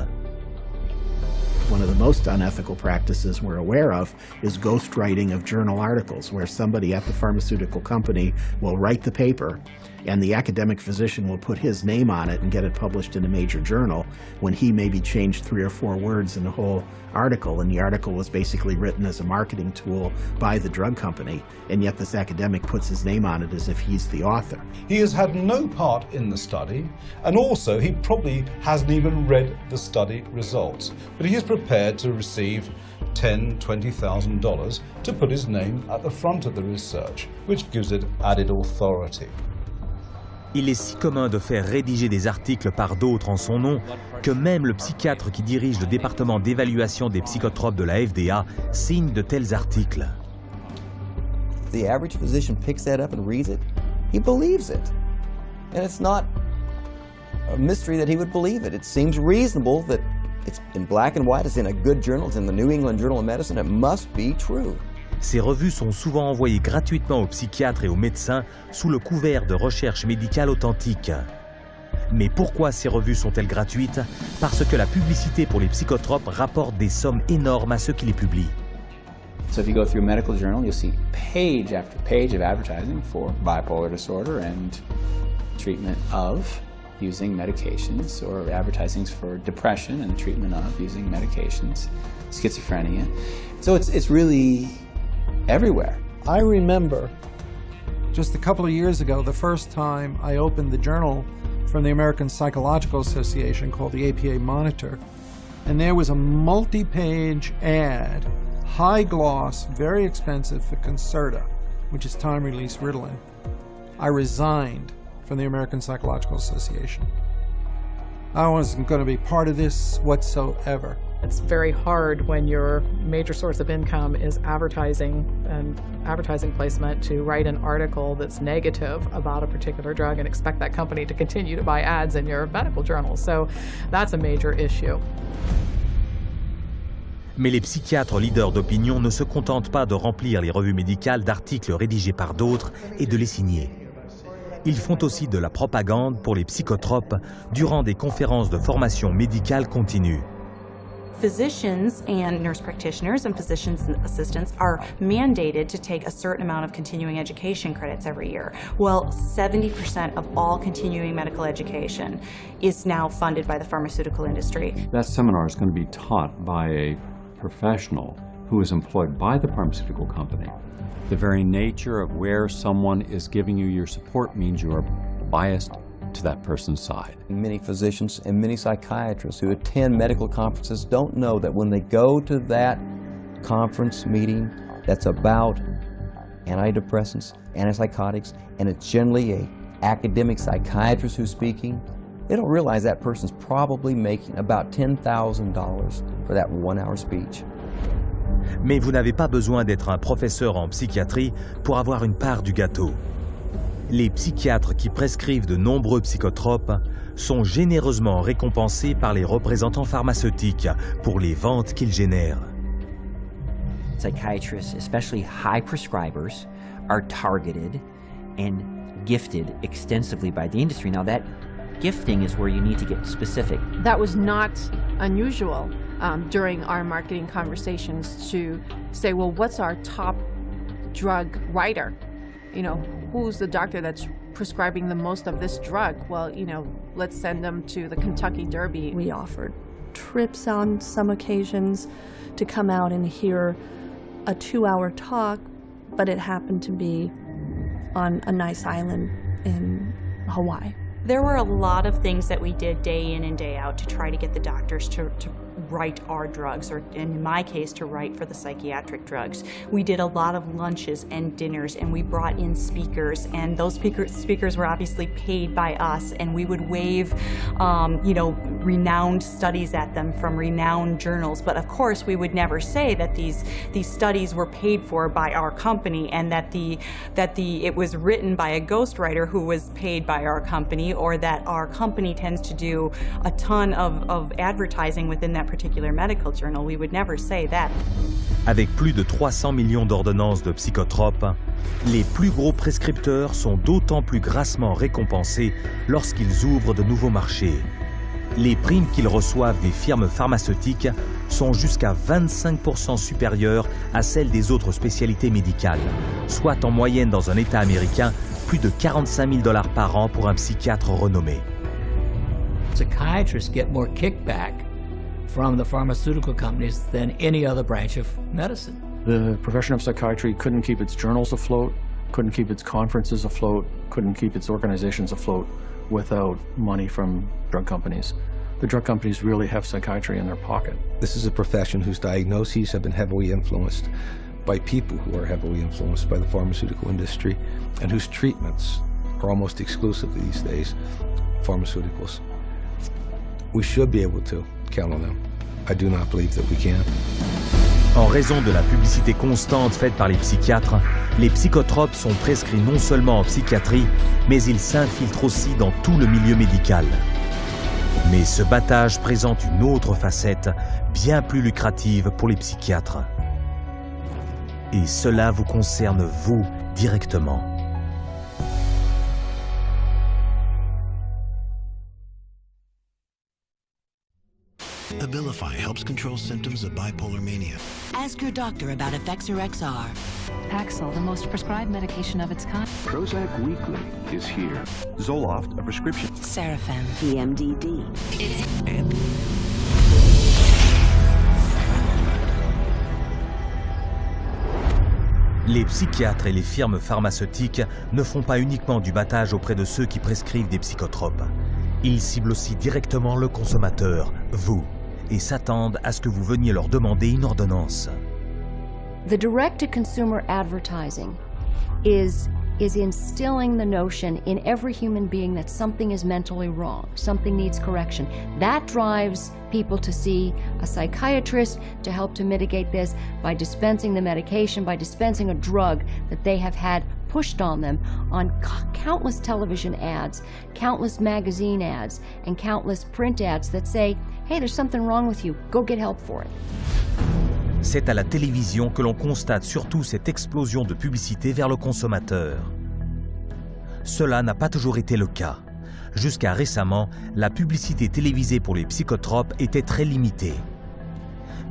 One of the most unethical practices we're aware of is ghostwriting of journal articles, where somebody at the pharmaceutical company will write the paper and the academic physician will put his name on it and get it published in a major journal when he maybe changed 3 or 4 words in the whole article, and the article was basically written as a marketing tool by the drug company, and yet this academic puts his name on it as if he's the author. He has had no part in the study, and also he probably hasn't even read the study results, but he is prepared to receive $10,000, $20,000 to put his name at the front of the research, which gives it added authority. Il est si commun de faire rédiger des articles par d'autres en son nom que même le psychiatre qui dirige le département d'évaluation des psychotropes de la FDA signe de tels articles. The average physician picks that up and reads it. He believes it. And it's not a mystery that he would believe it. It seems reasonable that it's in black and white, it's in a good journal, it's in the New England Journal of Medicine, it must be true. Ces revues sont souvent envoyées gratuitement aux psychiatres et aux médecins sous le couvert de recherche médicale authentique. Mais pourquoi ces revues sont-elles gratuites? Parce que la publicité pour les psychotropes rapporte des sommes énormes à ceux qui les publient. So if you go through a medical journal, you'll see page after page of advertising for bipolar disorder and treatment of using medications, or advertisings for depression and treatment of using medications, schizophrenia. So it's really everywhere. I remember just a couple of years ago, the first time I opened the journal from the American Psychological Association called the APA Monitor, and there was a multi-page ad, high gloss, very expensive, for Concerta, which is time-release Ritalin. I resigned from the American Psychological Association. I wasn't going to be part of this whatsoever. It's very hard when your major source of income is advertising and advertising placement to write an article that's negative about a particular drug and expect that company to continue to buy ads in your medical journal. So that's a major issue. Mais les psychiatres leaders d'opinion ne se contentent pas de remplir les revues médicales d'articles rédigés par d'autres et de les signer. Ils font aussi de la propagande pour les psychotropes durant des conférences de formation médicale continue. Physicians and nurse practitioners and physicians assistants are mandated to take a certain amount of continuing education credits every year. Well, 70% of all continuing medical education is now funded by the pharmaceutical industry. That seminar is going to be taught by a professional who is employed by the pharmaceutical company. The very nature of where someone is giving you your support means you are biased to that person's side. Many physicians and many psychiatrists who attend medical conferences don't know that when they go to that conference meeting that's about antidepressants, antipsychotics, and it's generally an academic psychiatrist who's speaking, they don't realize that person's probably making about $10,000 for that 1-hour speech. Mais vous n'avez pas besoin d'être un professeur en psychiatrie pour avoir une part du gâteau. Les psychiatres qui prescrivent de nombreux psychotropes sont généreusement récompensés par les représentants pharmaceutiques pour les ventes qu'ils génèrent. Psychiatrists, especially high prescribers, are targeted and gifted extensively by the industry. Now that gifting is where you need to get specific. That was not unusual during our marketing conversations to say, well, what's our top drug writer? You know, who's the doctor that's prescribing the most of this drug? Well, you know, let's send them to the Kentucky Derby. We offered trips on some occasions to come out and hear a 2-hour talk, but it happened to be on a nice island in Hawaii. There were a lot of things that we did day in and day out to try to get the doctors to write our drugs, or in my case, to write for the psychiatric drugs. We did a lot of lunches and dinners, and we brought in speakers, and those speakers were obviously paid by us, and we would wave, you know, renowned studies at them from renowned journals. But of course, we would never say that these studies were paid for by our company, and that it was written by a ghostwriter who was paid by our company, or that our company tends to do a ton of advertising within that particular medical journal. We would never say that. Avec plus de 300 millions d'ordonnances de psychotropes, les plus gros prescripteurs sont d'autant plus grassement récompensés lorsqu'ils ouvrent de nouveaux marchés. Les primes qu'ils reçoivent des firmes pharmaceutiques sont jusqu'à 25% supérieures à celles des autres spécialités médicales, soit en moyenne dans un État américain plus de 45 000 $ par an pour un psychiatre renommé. Psychiatrists get more kickback from the pharmaceutical companies than any other branch of medicine. The profession of psychiatry couldn't keep its journals afloat, couldn't keep its conferences afloat, couldn't keep its organizations afloat without money from drug companies. The drug companies really have psychiatry in their pocket. This is a profession whose diagnoses have been heavily influenced by people who are heavily influenced by the pharmaceutical industry, and whose treatments are almost exclusively these days pharmaceuticals. We should be able to count on them. I do not believe that we can. En raison de la publicité constante faite par les psychiatres, les psychotropes sont prescrits non seulement en psychiatrie, mais ils s'infiltrent aussi dans tout le milieu médical. Mais ce battage présente une autre facette, bien plus lucrative pour les psychiatres. Et cela vous concerne, vous, directement. Abilify helps control symptoms of bipolar mania. Ask your doctor about Effexor XR. Paxil, the most prescribed medication of its kind. Prozac Weekly is here. Zoloft, a prescription. Seraphim, PMDD. And les psychiatres et les firmes pharmaceutiques ne font pas uniquement du battage auprès de ceux qui prescrivent des psychotropes. Ils ciblent aussi directement le consommateur, vous, et s'attendent à ce que vous veniez leur demander une ordonnance. The direct-to-consumer advertising is instilling the notion in every human being that something is mentally wrong, something needs correction. That drives people to see a psychiatrist to help to mitigate this by dispensing the medication, by dispensing a drug that they have had pushed on them on countless television ads, countless magazine ads, and countless print ads that say, hey, there's something wrong with you, go get help for it. C'est à la télévision que l'on constate surtout cette explosion de publicité vers le consommateur. Cela n'a pas toujours été le cas. Jusqu'à récemment, la publicité télévisée pour les psychotropes était très limitée.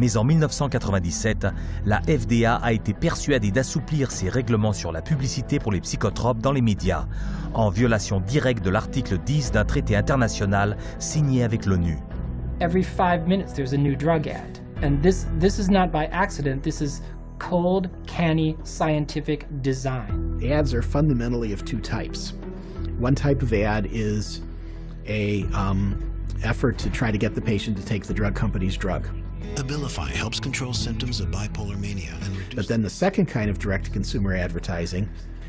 Mais en 1997, la FDA a été persuadée d'assouplir ses règlements sur la publicité pour les psychotropes dans les médias, en violation directe de l'article 10 d'un traité international signé avec l'ONU. Every 5 minutes there's a new drug ad. And this is not by accident, this is cold, canny, scientific design. Ads are fundamentally of two types. One type of ad is a effort to try to get the patient to take the drug company's drug. Abilify helps control symptoms of bipolar mania and reduce... But then the second kind of direct-to-consumer advertising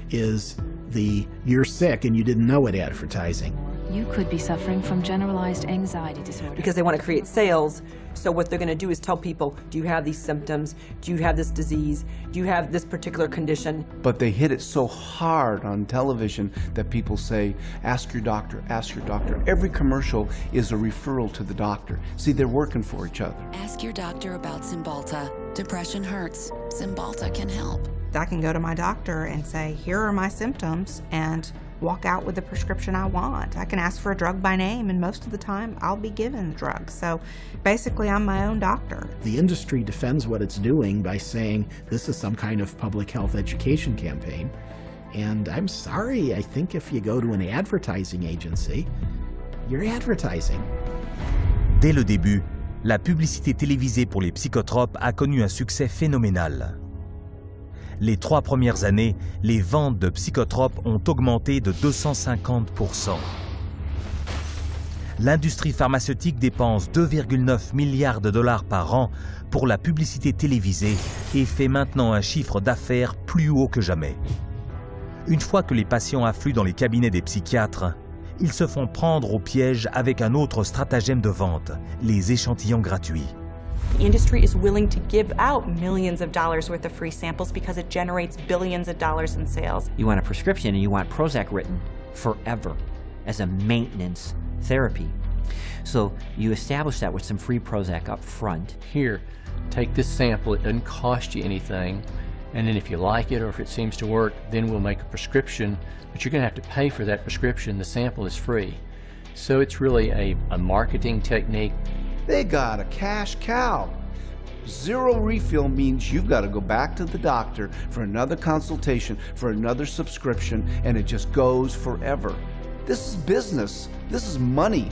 is the you're sick and you didn't know it advertising. You could be suffering from generalized anxiety disorder. Because they want to create sales, so what they're going to do is tell people, do you have these symptoms? Do you have this disease? Do you have this particular condition? But they hit it so hard on television that people say, ask your doctor, ask your doctor. Every commercial is a referral to the doctor. See, they're working for each other. Ask your doctor about Cymbalta. Depression hurts. Cymbalta can help. I can go to my doctor and say, here are my symptoms, and walk out with the prescription I want. I can ask for a drug by name, and most of the time I'll be given drugs. So basically I'm my own doctor. The industry defends what it's doing by saying this is some kind of public health education campaign. And I'm sorry, I think if you go to an advertising agency, you're advertising. Dès le début, la publicité télévisée pour les psychotropes a connu un succès phénoménal. Les 3 premières années, les ventes de psychotropes ont augmenté de 250%. L'industrie pharmaceutique dépense 2,9 milliards de dollars par an pour la publicité télévisée et fait maintenant un chiffre d'affaires plus haut que jamais. Une fois que les patients affluent dans les cabinets des psychiatres, ils se font prendre au piège avec un autre stratagème de vente, les échantillons gratuits. The industry is willing to give out millions of dollars worth of free samples because it generates billions of dollars in sales. You want a prescription and you want Prozac written forever as a maintenance therapy. So you establish that with some free Prozac up front. Here, take this sample, it doesn't cost you anything, and then if you like it or if it seems to work, then we'll make a prescription, but you're going to have to pay for that prescription. The sample is free. So it's really a marketing technique. They got a cash cow. Zero refill means you've got to go back to the doctor for another consultation, for another subscription, and it just goes forever. This is business. This is money.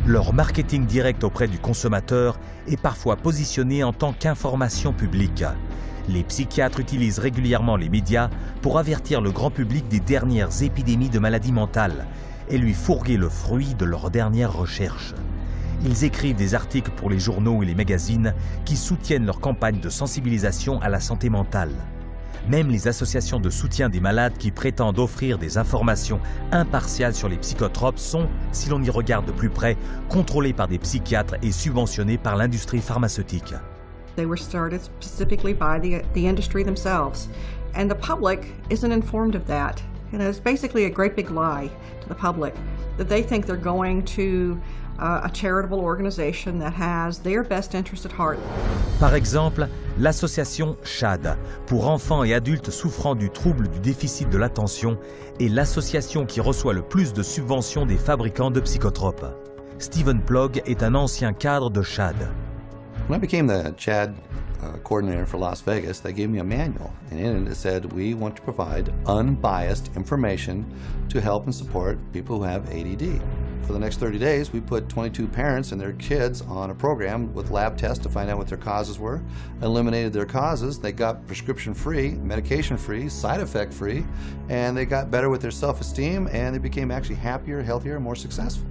Leur marketing direct auprès du consommateur est parfois positionné en tant qu'information publique. Les psychiatres utilisent régulièrement les médias pour avertir le grand public des dernières épidémies de maladies mentales et lui fourguer le fruit de leurs dernières recherches. Ils écrivent des articles pour les journaux et les magazines qui soutiennent leur campagne de sensibilisation à la santé mentale. Même les associations de soutien des malades qui prétendent offrir des informations impartiales sur les psychotropes sont, si l'on y regarde de plus près, contrôlées par des psychiatres et subventionnées par l'industrie pharmaceutique. They were started specifically by the industry themselves, and the public isn't informed of that. You know, it's basically a great big lie to the public that they think they're going to a charitable organization that has their best interest at heart. Par exemple, l'association SHAD, pour enfants et adultes souffrant du trouble du déficit de l'attention, est l'association qui reçoit le plus de subventions des fabricants de psychotropes. Stephen Plog est un ancien cadre de SHAD. When I became the CHAD coordinator for Las Vegas, they gave me a manual, and in it it said, we want to provide unbiased information to help and support people who have ADD. For the next 30 days, we put 22 parents and their kids on a program with lab tests to find out what their causes were, eliminated their causes, they got prescription-free, medication-free, side-effect-free, and they got better with their self-esteem, and they became actually happier, healthier, and more successful.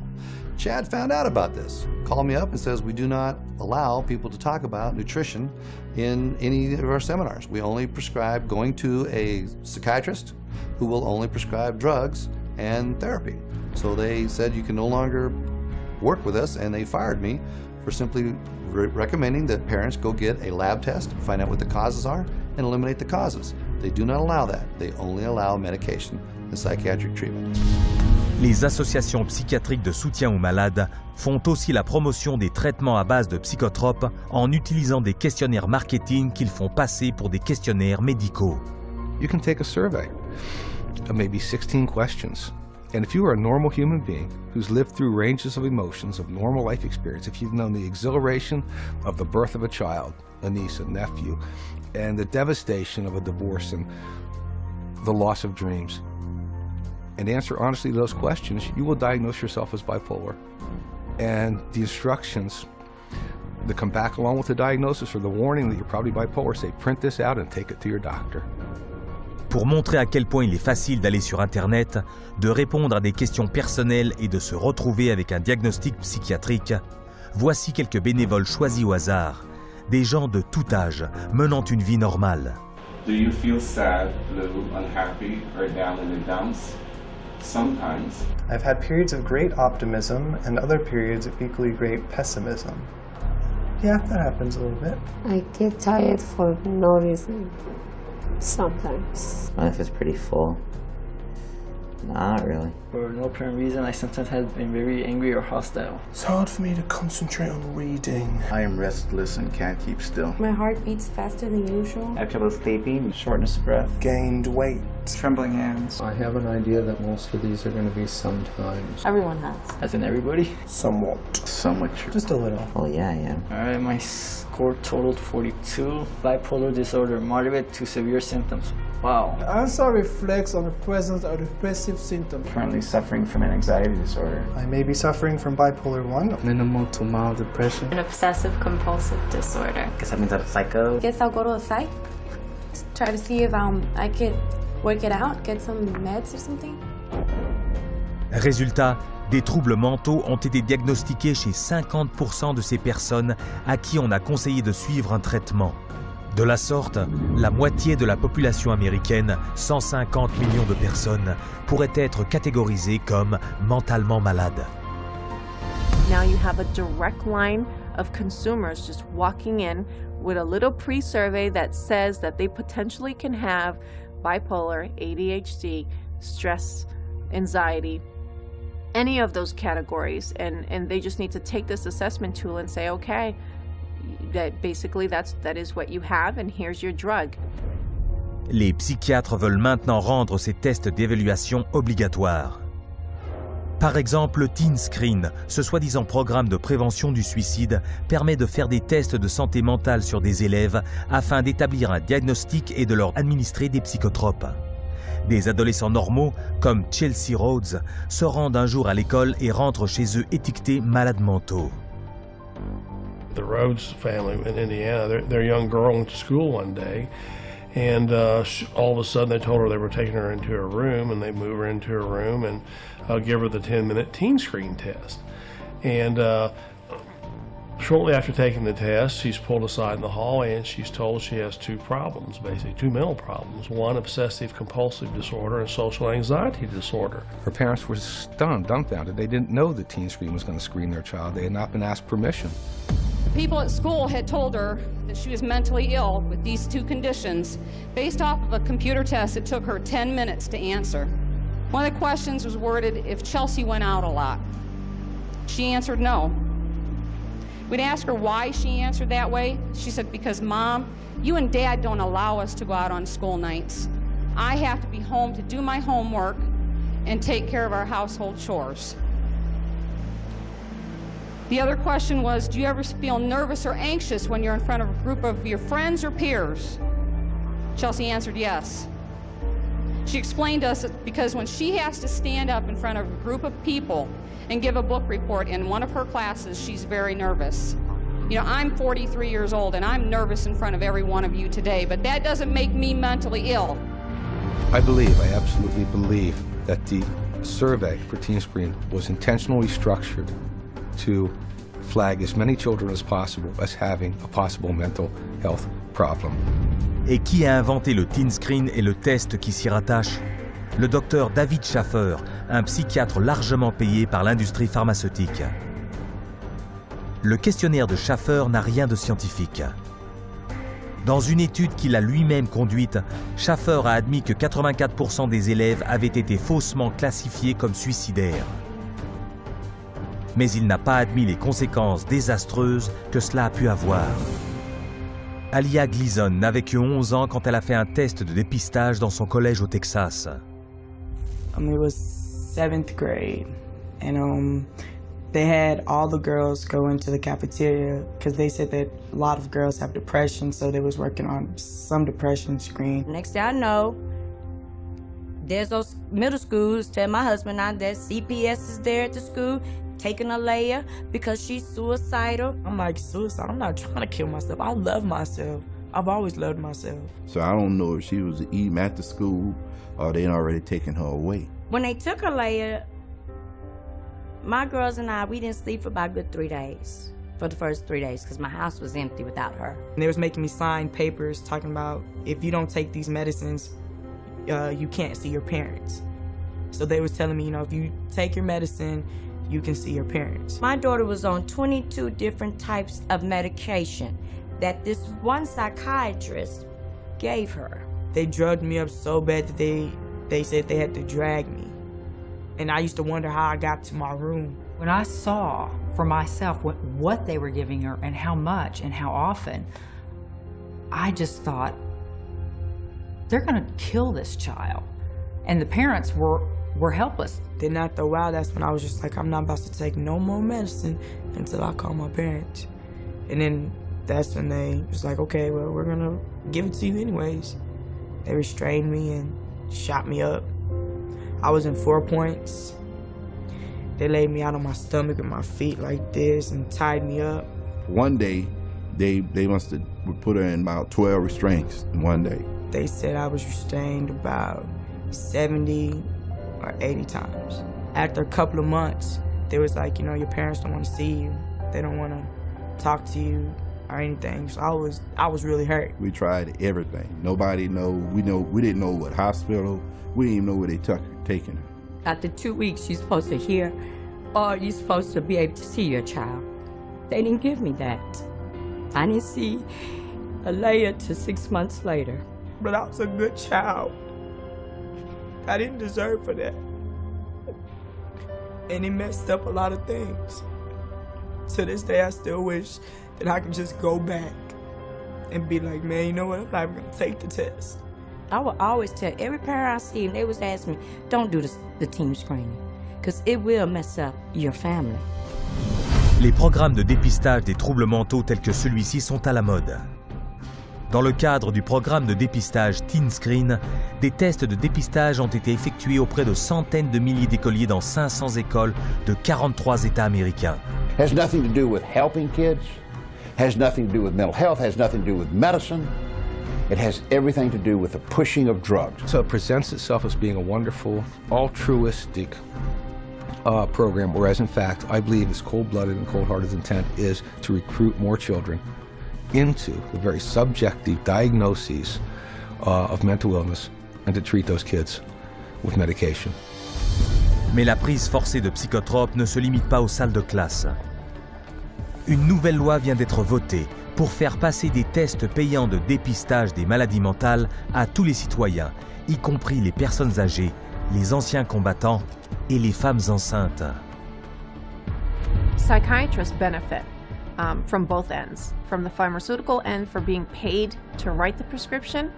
Chad found out about this, called me up and says we do not allow people to talk about nutrition in any of our seminars. We only prescribe going to a psychiatrist who will only prescribe drugs and therapy. So they said you can no longer work with us, and they fired me for simply recommending that parents go get a lab test, find out what the causes are, and eliminate the causes. They do not allow that. They only allow medication and psychiatric treatment. Les associations psychiatriques de soutien aux malades font aussi la promotion des traitements à base de psychotropes en utilisant des questionnaires marketing qu'ils font passer pour des questionnaires médicaux. You can take a survey of maybe 16 questions. And if you are a normal human being who's lived through ranges of emotions, of normal life experience, if you've known the exhilaration of the birth of a child, a niece, a nephew, and the devastation of a divorce and the loss of dreams, and answer honestly to those questions, you will diagnose yourself as bipolar. And the instructions that come back along with the diagnosis or the warning that you're probably bipolar say, print this out and take it to your doctor. Pour montrer à quel point il est facile d'aller sur Internet, de répondre à des questions personnelles et de se retrouver avec un diagnostic psychiatrique, voici quelques bénévoles choisis au hasard, des gens de tout âge menant une vie normale. Do you feel sad, blue, unhappy, or down in the dumps? Sometimes. I've had periods of great optimism and other periods of equally great pessimism. Yeah, that happens a little bit. I get tired for no reason. Sometimes. My life is pretty full. Not really. For no apparent reason, I sometimes have been very angry or hostile. It's hard for me to concentrate on reading. I am restless and can't keep still. My heart beats faster than usual. I have trouble sleeping, shortness of breath, gained weight, trembling hands. I have an idea that most of these are going to be sometimes. Everyone has. As in everybody? Somewhat. Somewhat true. Just a little. Oh yeah, I am. Alright, my score totaled 42. Bipolar disorder, moderate to severe symptoms. Wow. The answer reflects on the presence of depressive symptoms. Currently suffering from an anxiety disorder. I may be suffering from bipolar 1. Minimal to mild depression. An obsessive compulsive disorder. Guess that means I'm a psycho. Guess I'll go to a psych. Try to see if I could work it out, get some meds or something. Résultat, des troubles mentaux ont été diagnostiqués chez 50% de ces personnes à qui on a conseillé de suivre un traitement. De la sorte, la moitié de la population américaine, 150 millions de personnes, pourrait être catégorisée comme mentalement malade. Now you have a direct line of consumers just walking in with a little pre-survey that says that they potentially can have bipolar, ADHD, stress, anxiety, any of those categories, and they just need to take this assessment tool and say, okay, that basically that is what you have and here's your drug. Les psychiatres veulent maintenant rendre ces tests d'évaluation obligatoires. Par exemple, le Teen Screen, ce soi-disant programme de prévention du suicide, permet de faire des tests de santé mentale sur des élèves afin d'établir un diagnostic et de leur administrer des psychotropes. Des adolescents normaux, comme Chelsea Rhodes, se rendent un jour à l'école et rentrent chez eux étiquetés malades mentaux. The Rhodes family in Indiana, their young girl went to school one day, and all of a sudden they told her they were taking her into her room, and they move her into her room and give her the 10-minute teen screen test. And shortly after taking the test, she's pulled aside in the hallway and she's told she has two problems, basically, two mental problems. One, obsessive compulsive disorder, and social anxiety disorder. Her parents were stunned, dumbfounded. They didn't know the teen screen was going to screen their child. They had not been asked permission. People at school had told her that she was mentally ill with these two conditions based off of a computer test that took her 10 minutes to answer. One of the questions was worded if Chelsea went out a lot. She answered no. We'd ask her why she answered that way. She said, because Mom, you and Dad don't allow us to go out on school nights. I have to be home to do my homework and take care of our household chores. The other question was, do you ever feel nervous or anxious when you're in front of a group of your friends or peers? Chelsea answered yes. She explained to us that because when she has to stand up in front of a group of people and give a book report in one of her classes, she's very nervous. You know, I'm 43 years old and I'm nervous in front of every one of you today, but that doesn't make me mentally ill. I absolutely believe that the survey for Teen Screen was intentionally structured to flag as many children as possible as having a possible mental health problem. Et qui a inventé le Teen Screen et le test qui s'y rattache? Le docteur David Schaffer, un psychiatre largement payé par l'industrie pharmaceutique. Le questionnaire de Schaffer n'a rien de scientifique. Dans une étude qu'il a lui-même conduite, Schaffer a admis que 84% des élèves avaient été faussement classifiés comme suicidaires. Mais il n'a pas admis les conséquences désastreuses que cela a pu avoir. Alia Gleason n'avait que 11 ans quand elle a fait un test de dépistage dans son collège au Texas. It was 7th grade, and they had all the girls go into the cafeteria because they said that a lot of girls have depression, so they was working on some depression screen. Next thing I know, there's those middle schools tell my husband now that CPS is there at the school taking a layer because she's suicidal. I'm like, suicide? I'm not trying to kill myself. I love myself. I've always loved myself. So I don't know if she was eating at the school or they'd already taken her away. When they took her layer, my girls and I, we didn't sleep for about a good 3 days. For the first 3 days, because my house was empty without her. And they was making me sign papers talking about if you don't take these medicines, you can't see your parents. So they was telling me, you know, if you take your medicine, you can see your parents. My daughter was on 22 different types of medication that this one psychiatrist gave her. They drugged me up so bad that they said they had to drag me. And I used to wonder how I got to my room. When I saw for myself what they were giving her and how much and how often, I just thought, they're gonna kill this child. And the parents were helpless. Then after a while, that's when I was just like, I'm not about to take no more medicine until I call my parents. And then that's when they was like, okay, well, we're gonna give it to you anyways. They restrained me and shot me up. I was in 4 points. They laid me out on my stomach with my feet like this and tied me up. One day, they must have put her in about 12 restraints in one day. They said I was restrained about 70 or 80 times. After a couple of months, they was like, you know, your parents don't want to see you. They don't want to talk to you or anything. So I was really hurt. We tried everything. Nobody know. We didn't know what hospital. We didn't even know where they taking her. After 2 weeks, you're supposed to hear, or you're supposed to be able to see your child. They didn't give me that. I didn't see Alea till 6 months later. But I was a good child. I didn't deserve for that. And it messed up a lot of things. To this day, I still wish that I could just go back and be like, man, you know what, I'm not even gonna take the test. I would always tell every parent I see, and they was asking me, don't do the team screening, because it will mess up your family. Les programmes de dépistage des troubles mentaux tels que celui-ci sont à la mode. Dans le cadre du programme de dépistage Teen Screen, des tests de dépistage ont été effectués auprès de centaines de milliers d'écoliers dans 500 écoles de 43 États américains. Has nothing to do with helping kids, has nothing to do with mental health, has nothing to do with medicine. It has everything to do with the pushing of drugs. So it presents itself as being a wonderful, altruistic program, whereas in fact, I believe its cold-blooded and cold-hearted intent is to recruit more children into the very subjective diagnoses of mental illness and to treat those kids with medication. Mais la prise forcée de psychotropes ne se limite pas aux salles de classe. Une nouvelle loi vient d'être votée pour faire passer des tests payants de dépistage des maladies mentales à tous les citoyens, y compris les personnes âgées, les anciens combattants et les femmes enceintes. Psychiatrists benefit from both ends, from the pharmaceutical end for being paid to write the prescription,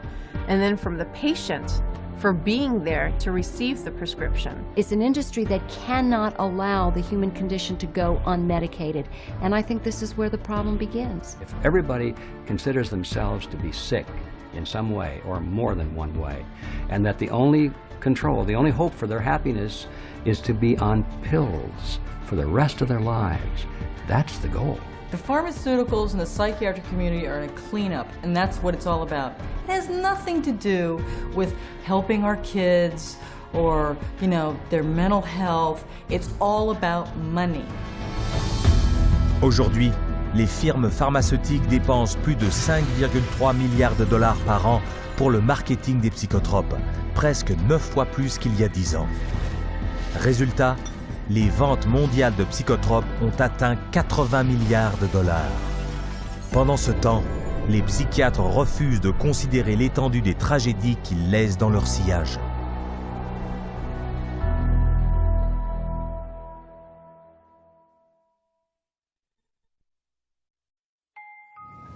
and then from the patient for being there to receive the prescription. It's an industry that cannot allow the human condition to go unmedicated, and I think this is where the problem begins. If everybody considers themselves to be sick in some way or more than one way, and that the only control, the only hope for their happiness is to be on pills for the rest of their lives, that's the goal. The pharmaceuticals and the psychiatric community are in a cleanup, and that's what it's all about. It has nothing to do with helping our kids or, you know, their mental health. It's all about money. Aujourd'hui, les firmes pharmaceutiques dépensent plus de 5,3 milliards de dollars par an pour le marketing des psychotropes, presque 9 fois plus qu'il y a 10 ans. Résultat, les ventes mondiales de psychotropes ont atteint 80 milliards de dollars. Pendant ce temps, les psychiatres refusent de considérer l'étendue des tragédies qu'ils laissent dans leur sillage.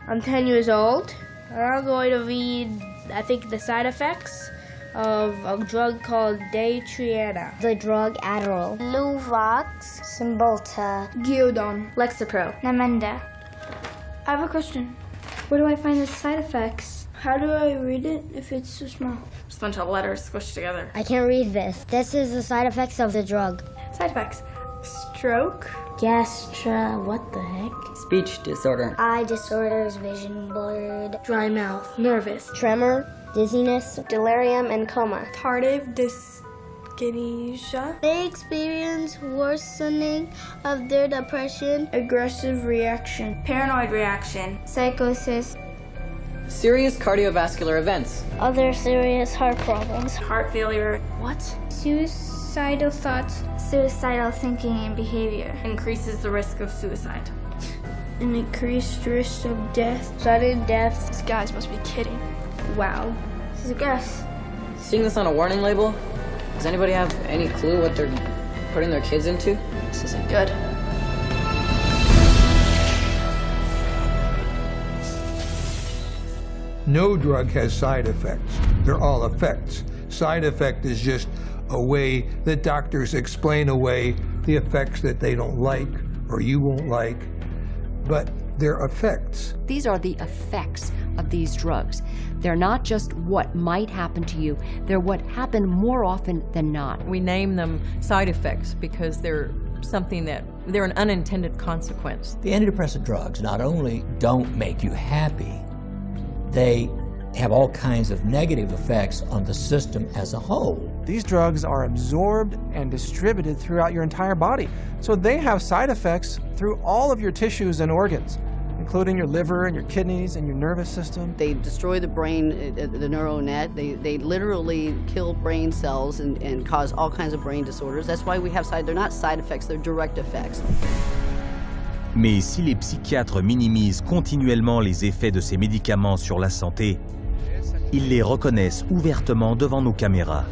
I'm 10 years old, and I'm going to read, I think, the side effects of a drug called Daytriana. The drug Adderall. Luvox. Cymbalta. Gyudon. Lexapro. Namenda. I have a question. Where do I find the side effects? How do I read it if it's so small? Just a bunch of letters squished together. I can't read this. This is the side effects of the drug. Side effects. Stroke. What the heck? Speech disorder. Eye disorders, vision blurred. Dry mouth. Nervous. Tremor. Dizziness, delirium, and coma. Tardive dyskinesia. They experience worsening of their depression. Aggressive reaction. Paranoid reaction. Psychosis. Serious cardiovascular events. Other serious heart problems. Heart failure. What? Suicide. Suicidal thoughts. Suicidal thinking and behavior. Increases the risk of suicide. An increased risk of death. Sudden death. These guys must be kidding. Wow. This is gross. Seeing this on a warning label, does anybody have any clue what they're putting their kids into? This isn't good. No drug has side effects. They're all effects. Side effect is just a way that doctors explain away the effects that they don't like or you won't like, but they're effects. These are the effects of these drugs. They're not just what might happen to you, they're what happen more often than not. We name them side effects because they're an unintended consequence. The antidepressant drugs not only don't make you happy, they have all kinds of negative effects on the system as a whole. These drugs are absorbed and distributed throughout your entire body, so they have side effects through all of your tissues and organs, including your liver and your kidneys and your nervous system. They destroy the brain, the neural net. They literally kill brain cells and cause all kinds of brain disorders. That's why we have they're not side effects, they're direct effects. Mais si les psychiatres minimisent continuellement les effets de ces médicaments sur la santé, ils les reconnaissent ouvertement devant nos caméras.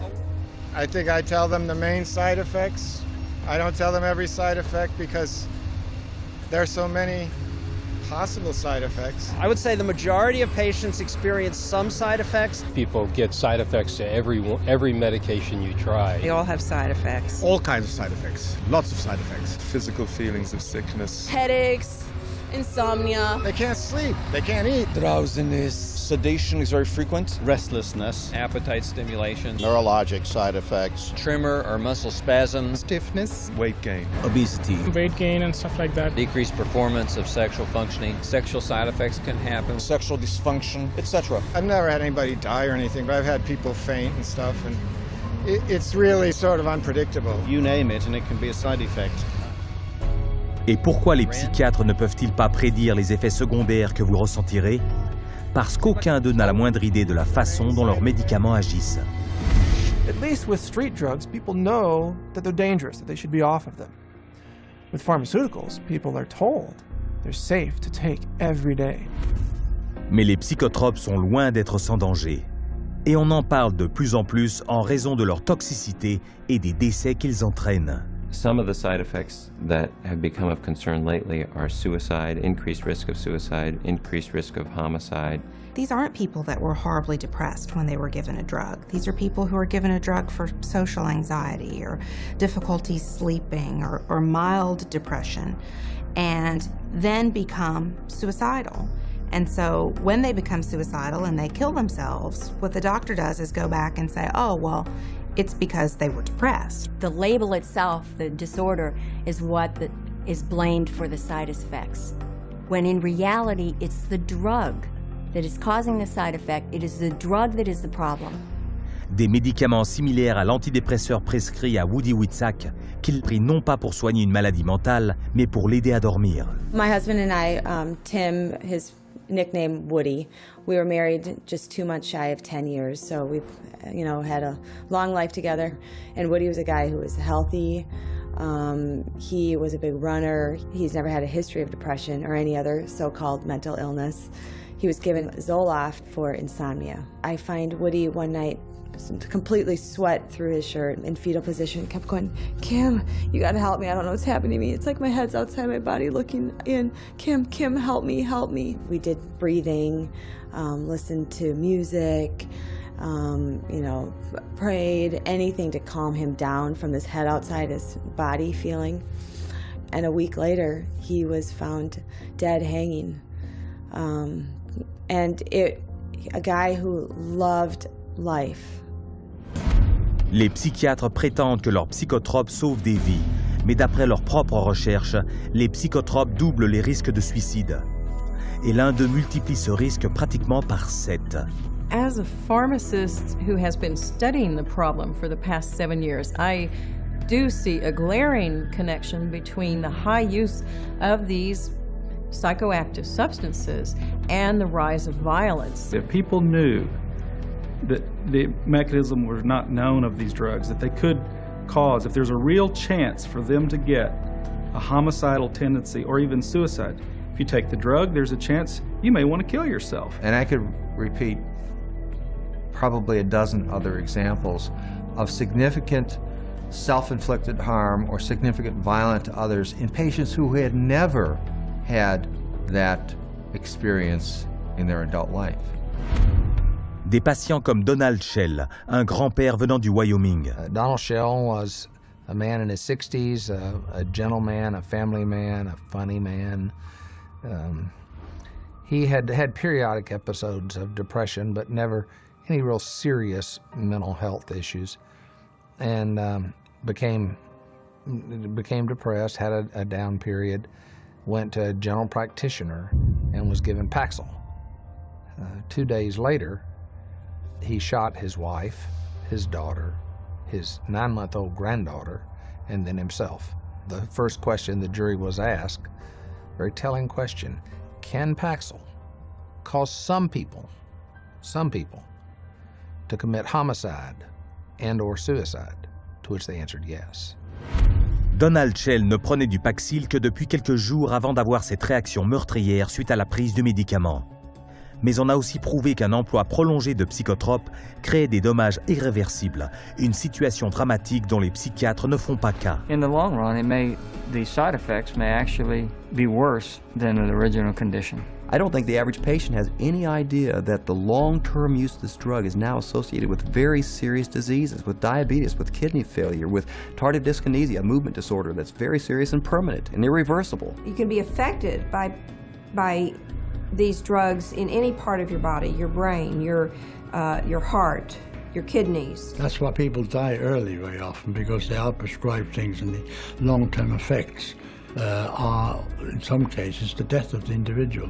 I think I tell them the main side effects. I don't tell them every side effect because there are so many possible side effects. I would say the majority of patients experience some side effects. People get side effects to every medication you try. They all have side effects. All kinds of side effects. Lots of side effects. Physical feelings of sickness. Headaches, insomnia. They can't sleep. They can't eat. Drowsiness. Sedation is very frequent. Restlessness. Appetite stimulation. Neurologic side effects. Tremor or muscle spasms. Stiffness. Weight gain. Obesity. Weight gain and stuff like that. Decreased performance of sexual functioning. Sexual side effects can happen. Sexual dysfunction, etc. I've never had anybody die or anything, but I've had people faint and stuff, and it's really sort of unpredictable. You name it, and it can be a side effect. Et pourquoi les psychiatres ne peuvent-ils pas prédire les effets secondaires que vous ressentirez? Parce qu'aucun d'eux n'a la moindre idée de la façon dont leurs médicaments agissent. At least with street drugs, people know that they're dangerous, that they should be off of them. With pharmaceuticals, people are told they're safe to take every day. Mais les psychotropes sont loin d'être sans danger. Et on en parle de plus en plus en raison de leur toxicité et des décès qu'ils entraînent. Some of the side effects that have become of concern lately are suicide, increased risk of suicide, increased risk of homicide. These aren't people that were horribly depressed when they were given a drug. These are people who are given a drug for social anxiety or difficulty sleeping or mild depression and then become suicidal. And so when they become suicidal and they kill themselves, what the doctor does is go back and say, oh, well, it's because they were depressed. The label itself, the disorder, is what is blamed for the side effects, when in reality, it's the drug that is causing the side effect. It is the drug that is the problem. Des médicaments similaires à l'antidépresseur prescrit à Woody Witzak, qu'il prit non pas pour soigner une maladie mentale, mais pour l'aider à dormir. My husband and I, Tim, his nickname Woody, we were married just 2 months shy of 10 years, so we've had a long life together. And Woody was a guy who was healthy. He was a big runner. He's never had a history of depression or any other so-called mental illness. He was given Zoloft for insomnia. I find Woody one night completely sweat through his shirt in fetal position, kept going, Kim, you gotta help me, I don't know what's happening to me. It's like my head's outside my body looking in. Kim, help me, help me. We did breathing, listened to music, prayed, anything to calm him down from this head outside his body feeling. And a week later, he was found dead hanging. A guy who loved life. Les psychiatres prétendent que leurs psychotropes sauvent des vies, mais d'après leurs propres recherches, les psychotropes doublent les risques de suicide. Et l'un d'eux multiplie ce risque pratiquement par 7. As a pharmacist who has been studying the problem for the past 7 years, I do see a glaring connection between the high use of these psychoactive substances and the rise of violence. If people knew that the mechanism was not known of these drugs, that they could cause, if there's a real chance for them to get a homicidal tendency or even suicide, if you take the drug, there's a chance you may want to kill yourself. And I could repeat probably a dozen other examples of significant self-inflicted harm or significant violence to others in patients who had never had that experience in their adult life. Des patients comme Donald Shell, un grand-père venant du Wyoming. Donald Shell was a man in his 60s, a gentleman, a family man, a funny man. He had had periodic episodes of depression, but never any real serious mental health issues, and became depressed, had a down period, went to a general practitioner, and was given Paxil. 2 days later, he shot his wife, his daughter, his 9-month-old granddaughter, and then himself. The first question the jury was asked, very telling question, can Paxil cause some people to commit homicide and or suicide? To which they answered yes. Donald Shell ne prenait du Paxil que depuis quelques jours avant d'avoir cette réaction meurtrière suite à la prise du médicament. Mais on a aussi prouvé qu'un emploi prolongé de psychotropes crée des dommages irréversibles, une situation dramatique dont les psychiatres ne font pas cas. In the long run, the side effects may actually be worse than the original condition. I don't think the average patient has any idea that the long-term use of this drug is now associated with very serious diseases, with diabetes, with kidney failure, with tardive dyskinesia, a movement disorder that's very serious and permanent and irreversible. You can be affected by these drugs in any part of your body, your brain, your heart, your kidneys. That's why people die early very often, because they are prescribed things and the long-term effects are, in some cases, the death of the individual.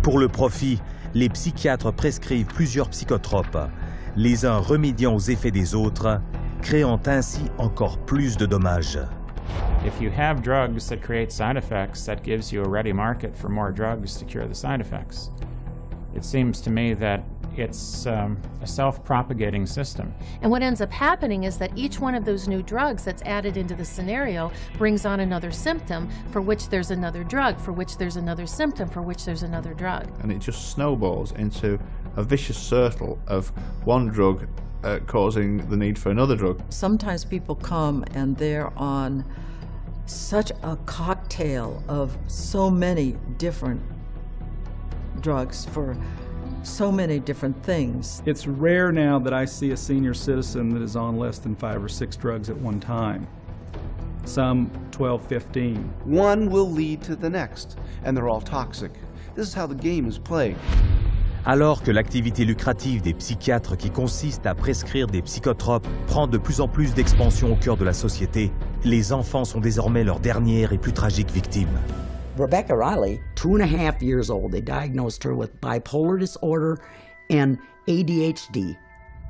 Pour le profit, les psychiatres prescrivent plusieurs psychotropes, les uns remédiant aux effets des autres, créant ainsi encore plus de dommages. If you have drugs that create side effects, that gives you a ready market for more drugs to cure the side effects. It seems to me that it's a self-propagating system. And what ends up happening is that each one of those new drugs that's added into the scenario brings on another symptom for which there's another drug, for which there's another symptom, for which there's another drug. And it just snowballs into a vicious circle of one drug causing the need for another drug. Sometimes people come and they're on such a cocktail of so many different drugs for so many different things. It's rare now that I see a senior citizen that is on less than 5 or 6 drugs at one time. Some 12, 15. One will lead to the next, and they're all toxic. This is how the game is played. Alors que l'activité lucrative des psychiatres qui consiste à prescrire des psychotropes prend de plus en plus d'expansion au cœur de la société, les enfants sont désormais leur dernière et plus tragique victime. Rebecca Riley, 2.5 years old, they diagnosed her with bipolar disorder and ADHD.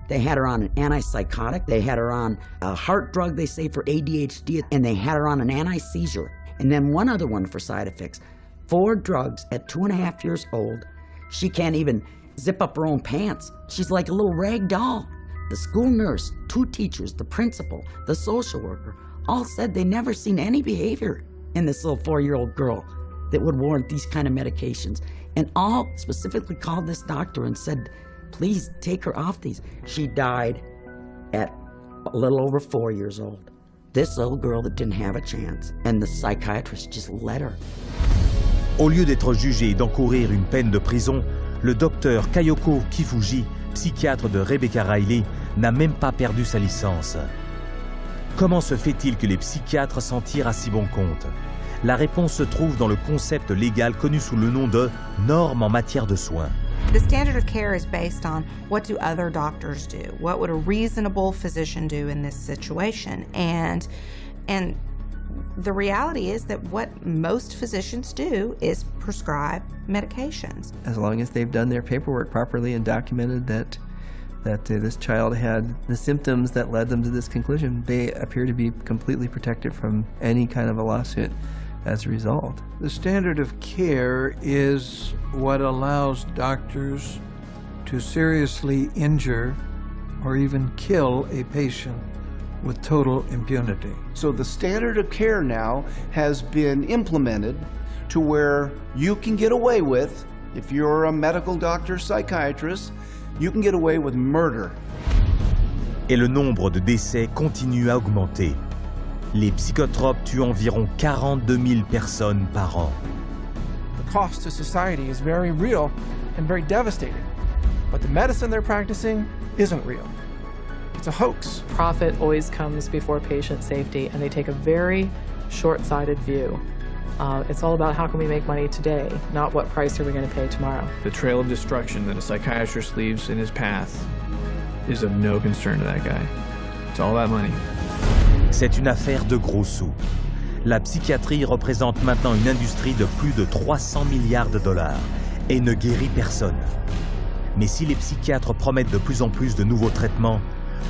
They had her on an antipsychotic, they had her on a heart drug, they say, for ADHD, and they had her on an anti-seizure. And then one other one for side effects. 4 drugs at 2.5 years old. She can't even zip up her own pants. She's like a little rag doll. The school nurse, 2 teachers, the principal, the social worker, all said they never seen any behavior in this little 4-year-old girl that would warrant these kind of medications. And all specifically called this doctor and said, please take her off these. She died at a little over 4 years old. This little girl that didn't have a chance, and the psychiatrist just let her. Au lieu d'être jugé et d'encourir une peine de prison, le docteur Kayoko Kifuji, psychiatre de Rebecca Riley, n'a même pas perdu sa licence. Comment se fait-il que les psychiatres s'en tirent à si bon compte? La réponse se trouve dans le concept légal connu sous le nom de normes en matière de soins. The standard of care is based on what do other doctors do? What would a reasonable physician do in this situation? And the reality is that what most physicians do is prescribe medications. As long as they've done their paperwork properly and documented that this child had the symptoms that led them to this conclusion, they appear to be completely protected from any kind of a lawsuit as a result. The standard of care is what allows doctors to seriously injure or even kill a patient with total impunity. So the standard of care now has been implemented to where you can get away with, if you're a medical doctor, psychiatrist, you can get away with murder. Et le nombre de décès continue à augmenter. Les psychotropes tuent environ 42 000 personnes par an. The cost to society is very real and very devastating, but the medicine they're practicing isn't real. It's a hoax. Profit always comes before patient safety, and they take a very short-sighted view. It's all about how can we make money today, not what price are we going to pay tomorrow. The trail of destruction that a psychiatrist leaves in his path is of no concern to that guy. It's all about money. C'est une affaire de gros sous. La psychiatrie représente maintenant une industrie de plus de 300 milliards de dollars et ne guérit personne. Mais si les psychiatres promettent de plus en plus de nouveaux traitements,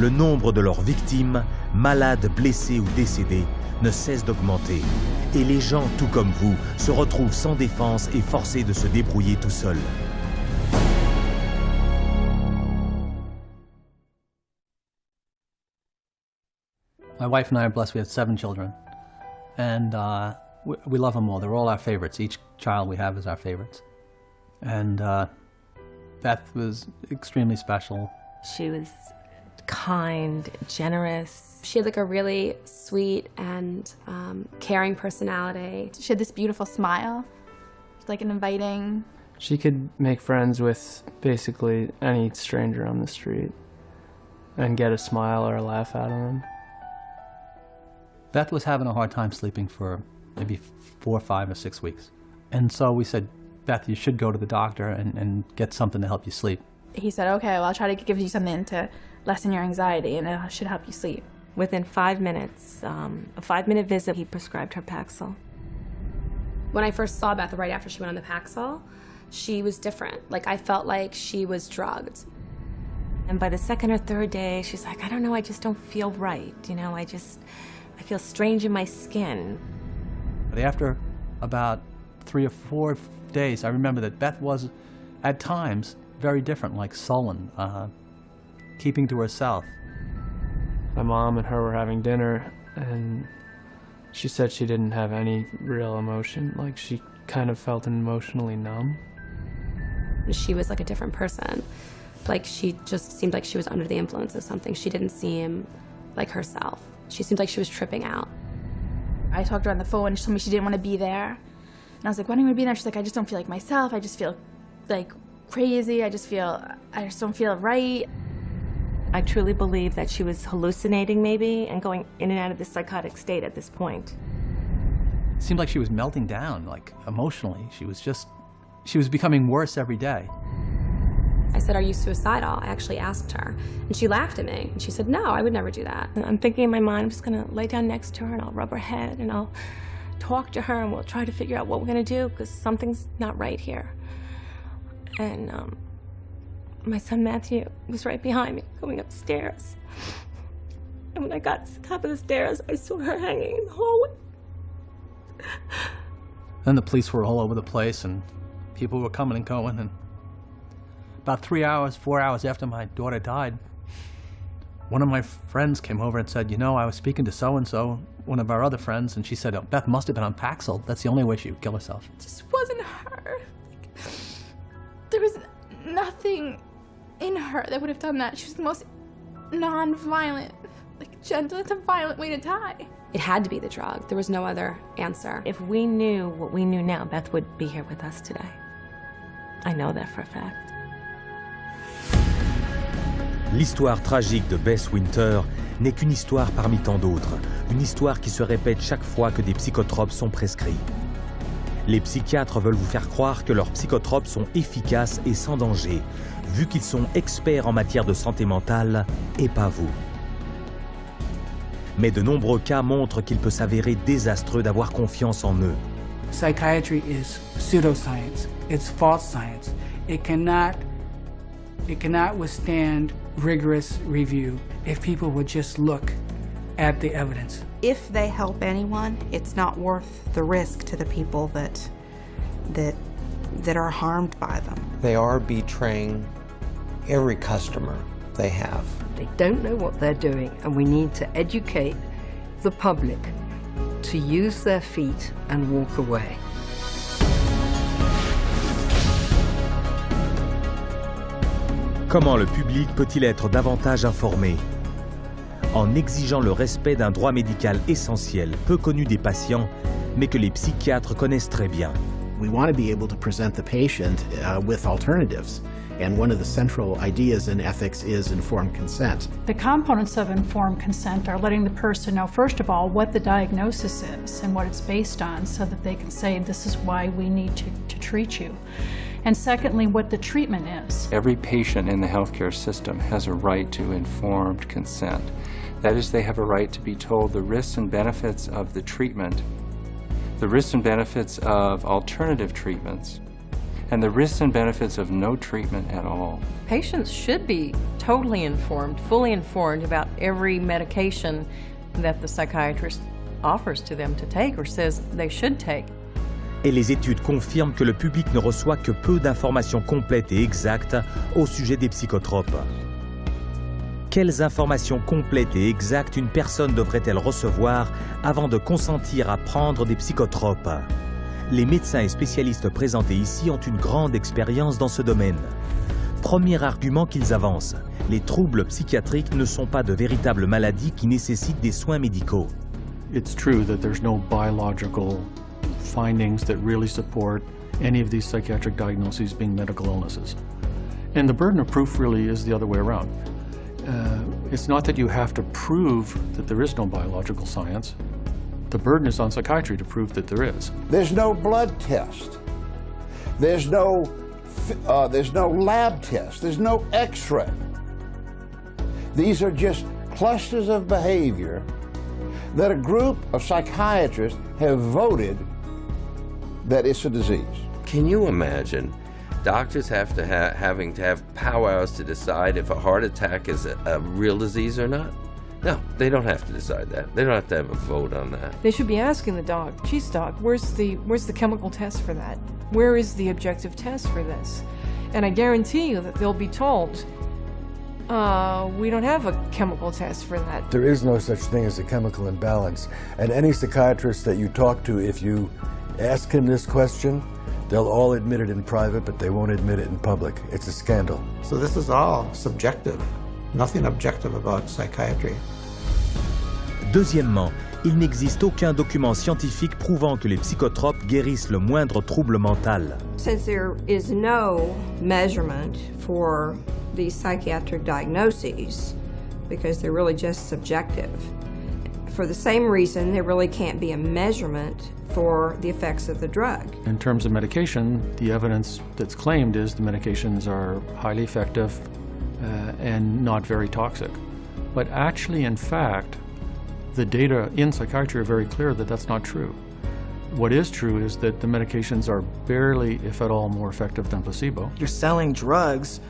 le nombre de leurs victimes, malades, blessés ou décédés, ne cesse d'augmenter. Et les gens, tout comme vous, se retrouvent sans défense et forcés de se débrouiller tout seuls. My wife and I are blessed. We have 7 children, and we love them all. They're all our favorites. Each child we have is our favorites. And Beth was extremely special. She was kind, generous. She had like a really sweet and caring personality. She had this beautiful smile, like an inviting. She could make friends with basically any stranger on the street and get a smile or a laugh out of them. Beth was having a hard time sleeping for maybe 4, 5, or 6 weeks. And so we said, Beth, you should go to the doctor and get something to help you sleep. He said, okay, well, I'll try to give you something to lessen your anxiety, and it should help you sleep. Within 5 minutes, a 5-minute visit, he prescribed her Paxil. When I first saw Beth right after she went on the Paxil, she was different. Like, I felt like she was drugged. And by the 2nd or 3rd day, she's like, I don't know, I just don't feel right. You know, I feel strange in my skin. But after about 3 or 4 days, I remember that Beth was, at times, very different, like sullen, keeping to herself. My mom and her were having dinner, and she said she didn't have any real emotion. Like, she kind of felt emotionally numb. She was like a different person. Like, she just seemed like she was under the influence of something. She didn't seem like herself. She seemed like she was tripping out. I talked to her on the phone, and she told me she didn't want to be there. And I was like, why don't you want to be there? She's like, I just don't feel like myself. I just feel like crazy. I just don't feel right. I truly believe that she was hallucinating maybe and going in and out of this psychotic state at this point. It seemed like she was melting down, like emotionally. She was becoming worse every day. I said, are you suicidal? I actually asked her. And she laughed at me. And she said, no, I would never do that. I'm thinking in my mind, I'm just gonna lay down next to her and I'll rub her head and I'll talk to her and we'll try to figure out what we're gonna do because something's not right here. And my son Matthew was right behind me going upstairs. And when I got to the top of the stairs, I saw her hanging in the hallway. Then the police were all over the place and people were coming and going, and about 3 hours, 4 hours after my daughter died, one of my friends came over and said, you know, I was speaking to so-and-so, one of our other friends, and she said, oh, Beth must have been on Paxil. That's the only way she would kill herself. It just wasn't her. Like, there was nothing in her that would have done that. She was the most non-violent, like gentle. It's a violent way to die. It had to be the drug. There was no other answer. If we knew what we knew now, Beth would be here with us today. I know that for a fact. L'histoire tragique de Bess Winter n'est qu'une histoire parmi tant d'autres, une histoire qui se répète chaque fois que des psychotropes sont prescrits. Les psychiatres veulent vous faire croire que leurs psychotropes sont efficaces et sans danger, vu qu'ils sont experts en matière de santé mentale et pas vous. Mais de nombreux cas montrent qu'il peut s'avérer désastreux d'avoir confiance en eux. Psychiatry is pseudoscience. It's false science. It cannot withstand rigorous review if people would just look at the evidence. If they help anyone, it's not worth the risk to the people that are harmed by them. They are betraying every customer they have. They don't know what they're doing, and we need to educate the public to use their feet and walk away. Comment le public peut-il être davantage informé? En exigeant le respect d'un droit médical essentiel, peu connu des patients, mais que les psychiatres connaissent très bien. We want to be able to present the patient with alternatives. And one of the central ideas in ethics is informed consent. The components of informed consent are letting the person know, first of all, what the diagnosis is and what it's based on so that they can say, this is why we need to treat you. And secondly, what the treatment is. Every patient in the healthcare system has a right to informed consent. That is, they have a right to be told the risks and benefits of the treatment, the risks and benefits of alternative treatments, and the risks and benefits of no treatment at all. Patients should be totally informed, fully informed about every medication that the psychiatrist offers to them to take or says they should take. Et les études confirment que le public ne reçoit que peu d'informations complètes et exactes au sujet des psychotropes. Quelles informations complètes et exactes une personne devrait-elle recevoir avant de consentir à prendre des psychotropes? Les médecins et spécialistes présentés ici ont une grande expérience dans ce domaine. Premier argument qu'ils avancent, les troubles psychiatriques ne sont pas de véritables maladies qui nécessitent des soins médicaux. It's true that there's no biological findings that really support any of these psychiatric diagnoses being medical illnesses. And the burden of proof really is the other way around. It's not that you have to prove that there is no biological science. The burden is on psychiatry to prove that there is. There's no blood test. There's no lab test. There's no X-ray. These are just clusters of behavior that a group of psychiatrists have voted that it's a disease. Can you imagine doctors having to have powwows to decide if a heart attack is a real disease or not? No, they don't have to decide that. They don't have to have a vote on that. They should be asking the doc, geez doc, where's the chemical test for that? Where is the objective test for this? And I guarantee you that they'll be told, we don't have a chemical test for that. There is no such thing as a chemical imbalance. And any psychiatrist that you talk to, if you ask him this question, they'll all admit it in private, but they won't admit it in public. It's a scandal. So this is all subjective. Nothing objective about psychiatry. Deuxièmement, il n'existe aucun document scientifique prouvant que les psychotropes guérissent le moindre trouble mental. Since there is no measurement for these psychiatric diagnoses, because they're really just subjective, for the same reason, there really can't be a measurement for the effects of the drug. In terms of medication, the evidence that's claimed is the medications are highly effective and not very toxic. But actually, in fact, the data in psychiatry are very clear that that's not true. What is true is that the medications are barely, if at all, more effective than placebo. You're selling drugs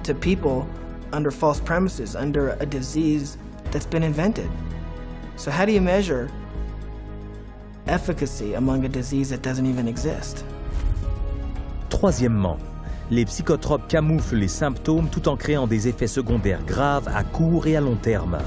to people under false premises, under a disease that's been invented. So how do you measure efficacy among a disease that doesn't even exist? Troisièmement, les psychotropes camouflent les symptômes tout en créant des effets secondaires graves à court et à long terme.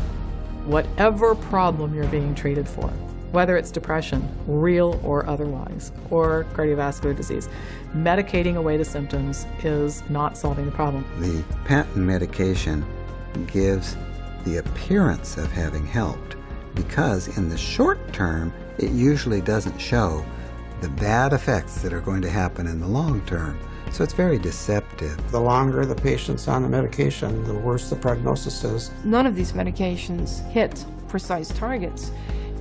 Whatever problem you're being treated for, whether it's depression, real or otherwise, or cardiovascular disease, medicating away the symptoms is not solving the problem. The patent medication gives the appearance of having helped because in the short term, it usually doesn't show the bad effects that are going to happen in the long term. So it's very deceptive. The longer the patient's on the medication, the worse the prognosis is. None of these medications hit precise targets.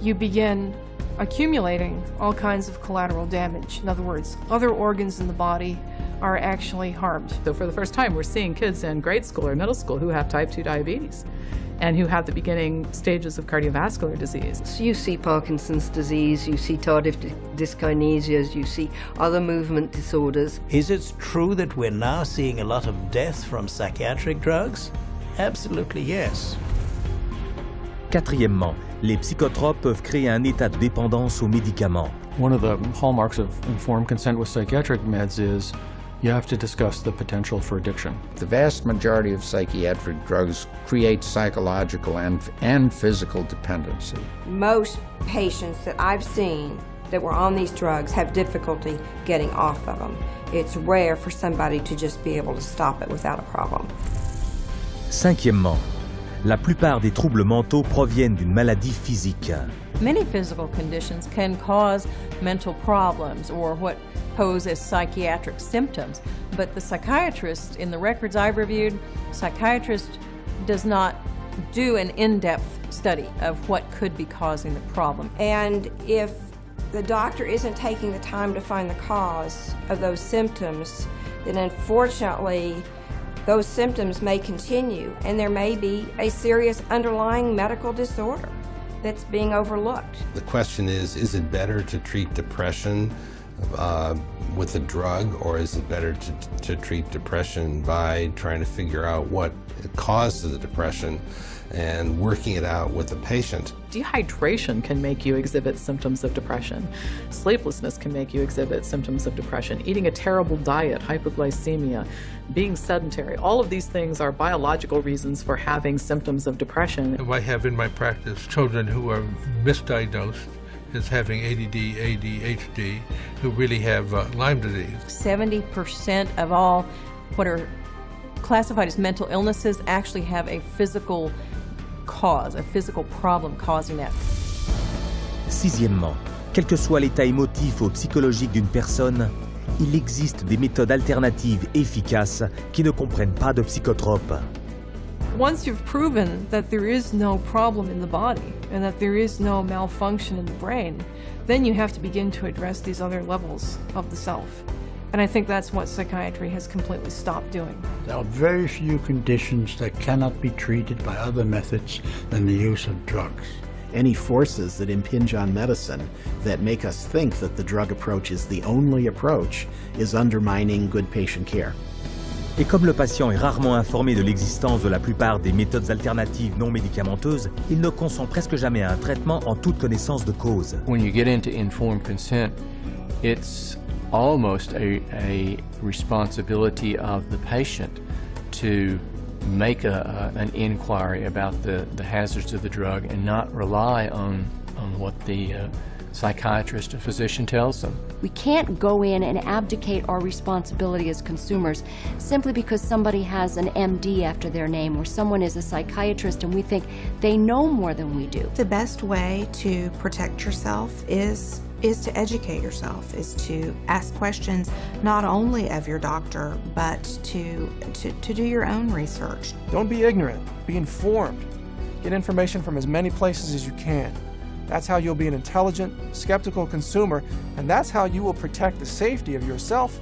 You begin accumulating all kinds of collateral damage. In other words, other organs in the body are actually harmed. So for the first time, we're seeing kids in grade school or middle school who have type 2 diabetes and who have the beginning stages of cardiovascular disease. So you see Parkinson's disease, you see tardive dyskinesias, you see other movement disorders. Is it true that we're now seeing a lot of deaths from psychiatric drugs? Absolutely yes. Quatrièmement, les psychotropes peuvent créer un état de dépendance aux médicaments. One of the hallmarks of informed consent with psychiatric meds is you have to discuss the potential for addiction. The vast majority of psychiatric drugs create psychological and physical dependency. Most patients that I've seen that were on these drugs have difficulty getting off of them. It's rare for somebody to just be able to stop it without a problem. Cinquièmement, la plupart des troubles mentaux proviennent d'une maladie physique. Many physical conditions can cause mental problems or what pose as psychiatric symptoms, but the psychiatrist, in the records I've reviewed, psychiatrist does not do an in-depth study of what could be causing the problem. And if the doctor isn't taking the time to find the cause of those symptoms, then unfortunately those symptoms may continue and there may be a serious underlying medical disorder that's being overlooked. The question is it better to treat depression with a drug, or is it better to treat depression by trying to figure out what caused the depression and working it out with the patient? Dehydration can make you exhibit symptoms of depression. Sleeplessness can make you exhibit symptoms of depression. Eating a terrible diet, hypoglycemia, being sedentary, all of these things are biological reasons for having symptoms of depression. I have in my practice children who are misdiagnosed as having ADD, ADHD, who really have Lyme disease. 70% of all what are classified as mental illnesses actually have a physical cause, a physical problem causing that. Sixièmement, quel que soit l'état émotif ou psychologique d'une personne, il existe des méthodes alternatives efficaces qui ne comprennent pas de psychotropes. Once you've proven that there is no problem in the body and that there is no malfunction in the brain, then you have to begin to address these other levels of the self. And I think that's what psychiatry has completely stopped doing. There are very few conditions that cannot be treated by other methods than the use of drugs. Any forces that impinge on medicine that make us think that the drug approach is the only approach is undermining good patient care. Et comme le patient est rarement informé de l'existence de la plupart des méthodes alternatives non médicamenteuses, il ne consent presque jamais à un traitement en toute connaissance de cause. When you get into informed consent, it's almost a responsibility of the patient to make an inquiry about the hazards of the drug and not rely on what the psychiatrist or physician tells them. We can't go in and abdicate our responsibility as consumers simply because somebody has an MD after their name or someone is a psychiatrist and we think they know more than we do. The best way to protect yourself is to educate yourself, is to ask questions not only of your doctor, but to do your own research. Don't be ignorant, be informed. Get information from as many places as you can. That's how you'll be an intelligent, skeptical consumer, and that's how you will protect the safety of yourself,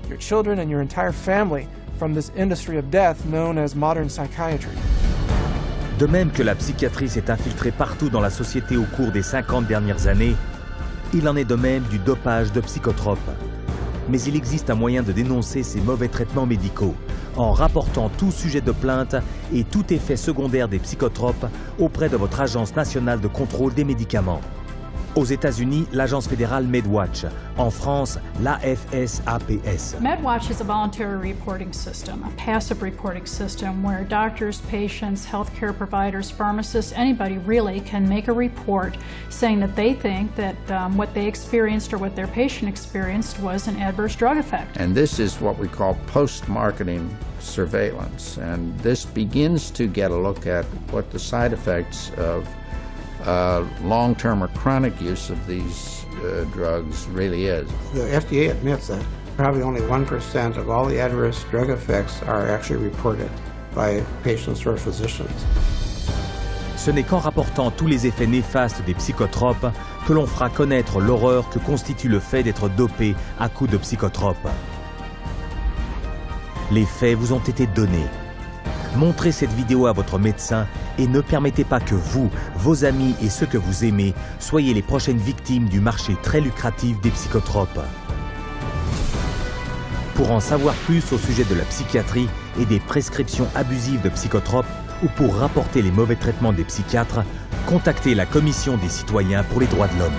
your children, and your entire family from this industry of death known as modern psychiatry. De même que la psychiatrie s'est infiltrée partout dans la société au cours des 50 dernières années, il en est de même du dopage de psychotropes. Mais il existe un moyen de dénoncer ces mauvais traitements médicaux en rapportant tout sujet de plainte et tout effet secondaire des psychotropes auprès de votre Agence nationale de contrôle des médicaments. Aux États-Unis, l'agence fédérale MedWatch. En France, l'AFSAPS. MedWatch is a voluntary reporting system, a passive reporting system where doctors, patients, healthcare providers, pharmacists, anybody really can make a report saying that they think that what they experienced or what their patient experienced was an adverse drug effect. And this is what we call post-marketing surveillance. And this begins to get a look at what the side effects of long-term or chronic use of these drugs really is. The FDA admits that probably only 1% of all the adverse drug effects are actually reported by patients or physicians. Ce n'est qu'en rapportant tous les effets néfastes des psychotropes que l'on fera connaître l'horreur que constitue le fait d'être dopé à coups de psychotropes. Les faits vous ont été donnés. Montrez cette vidéo à votre médecin et ne permettez pas que vous, vos amis et ceux que vous aimez soyez les prochaines victimes du marché très lucratif des psychotropes. Pour en savoir plus au sujet de la psychiatrie et des prescriptions abusives de psychotropes ou pour rapporter les mauvais traitements des psychiatres, contactez la Commission des citoyens pour les droits de l'homme.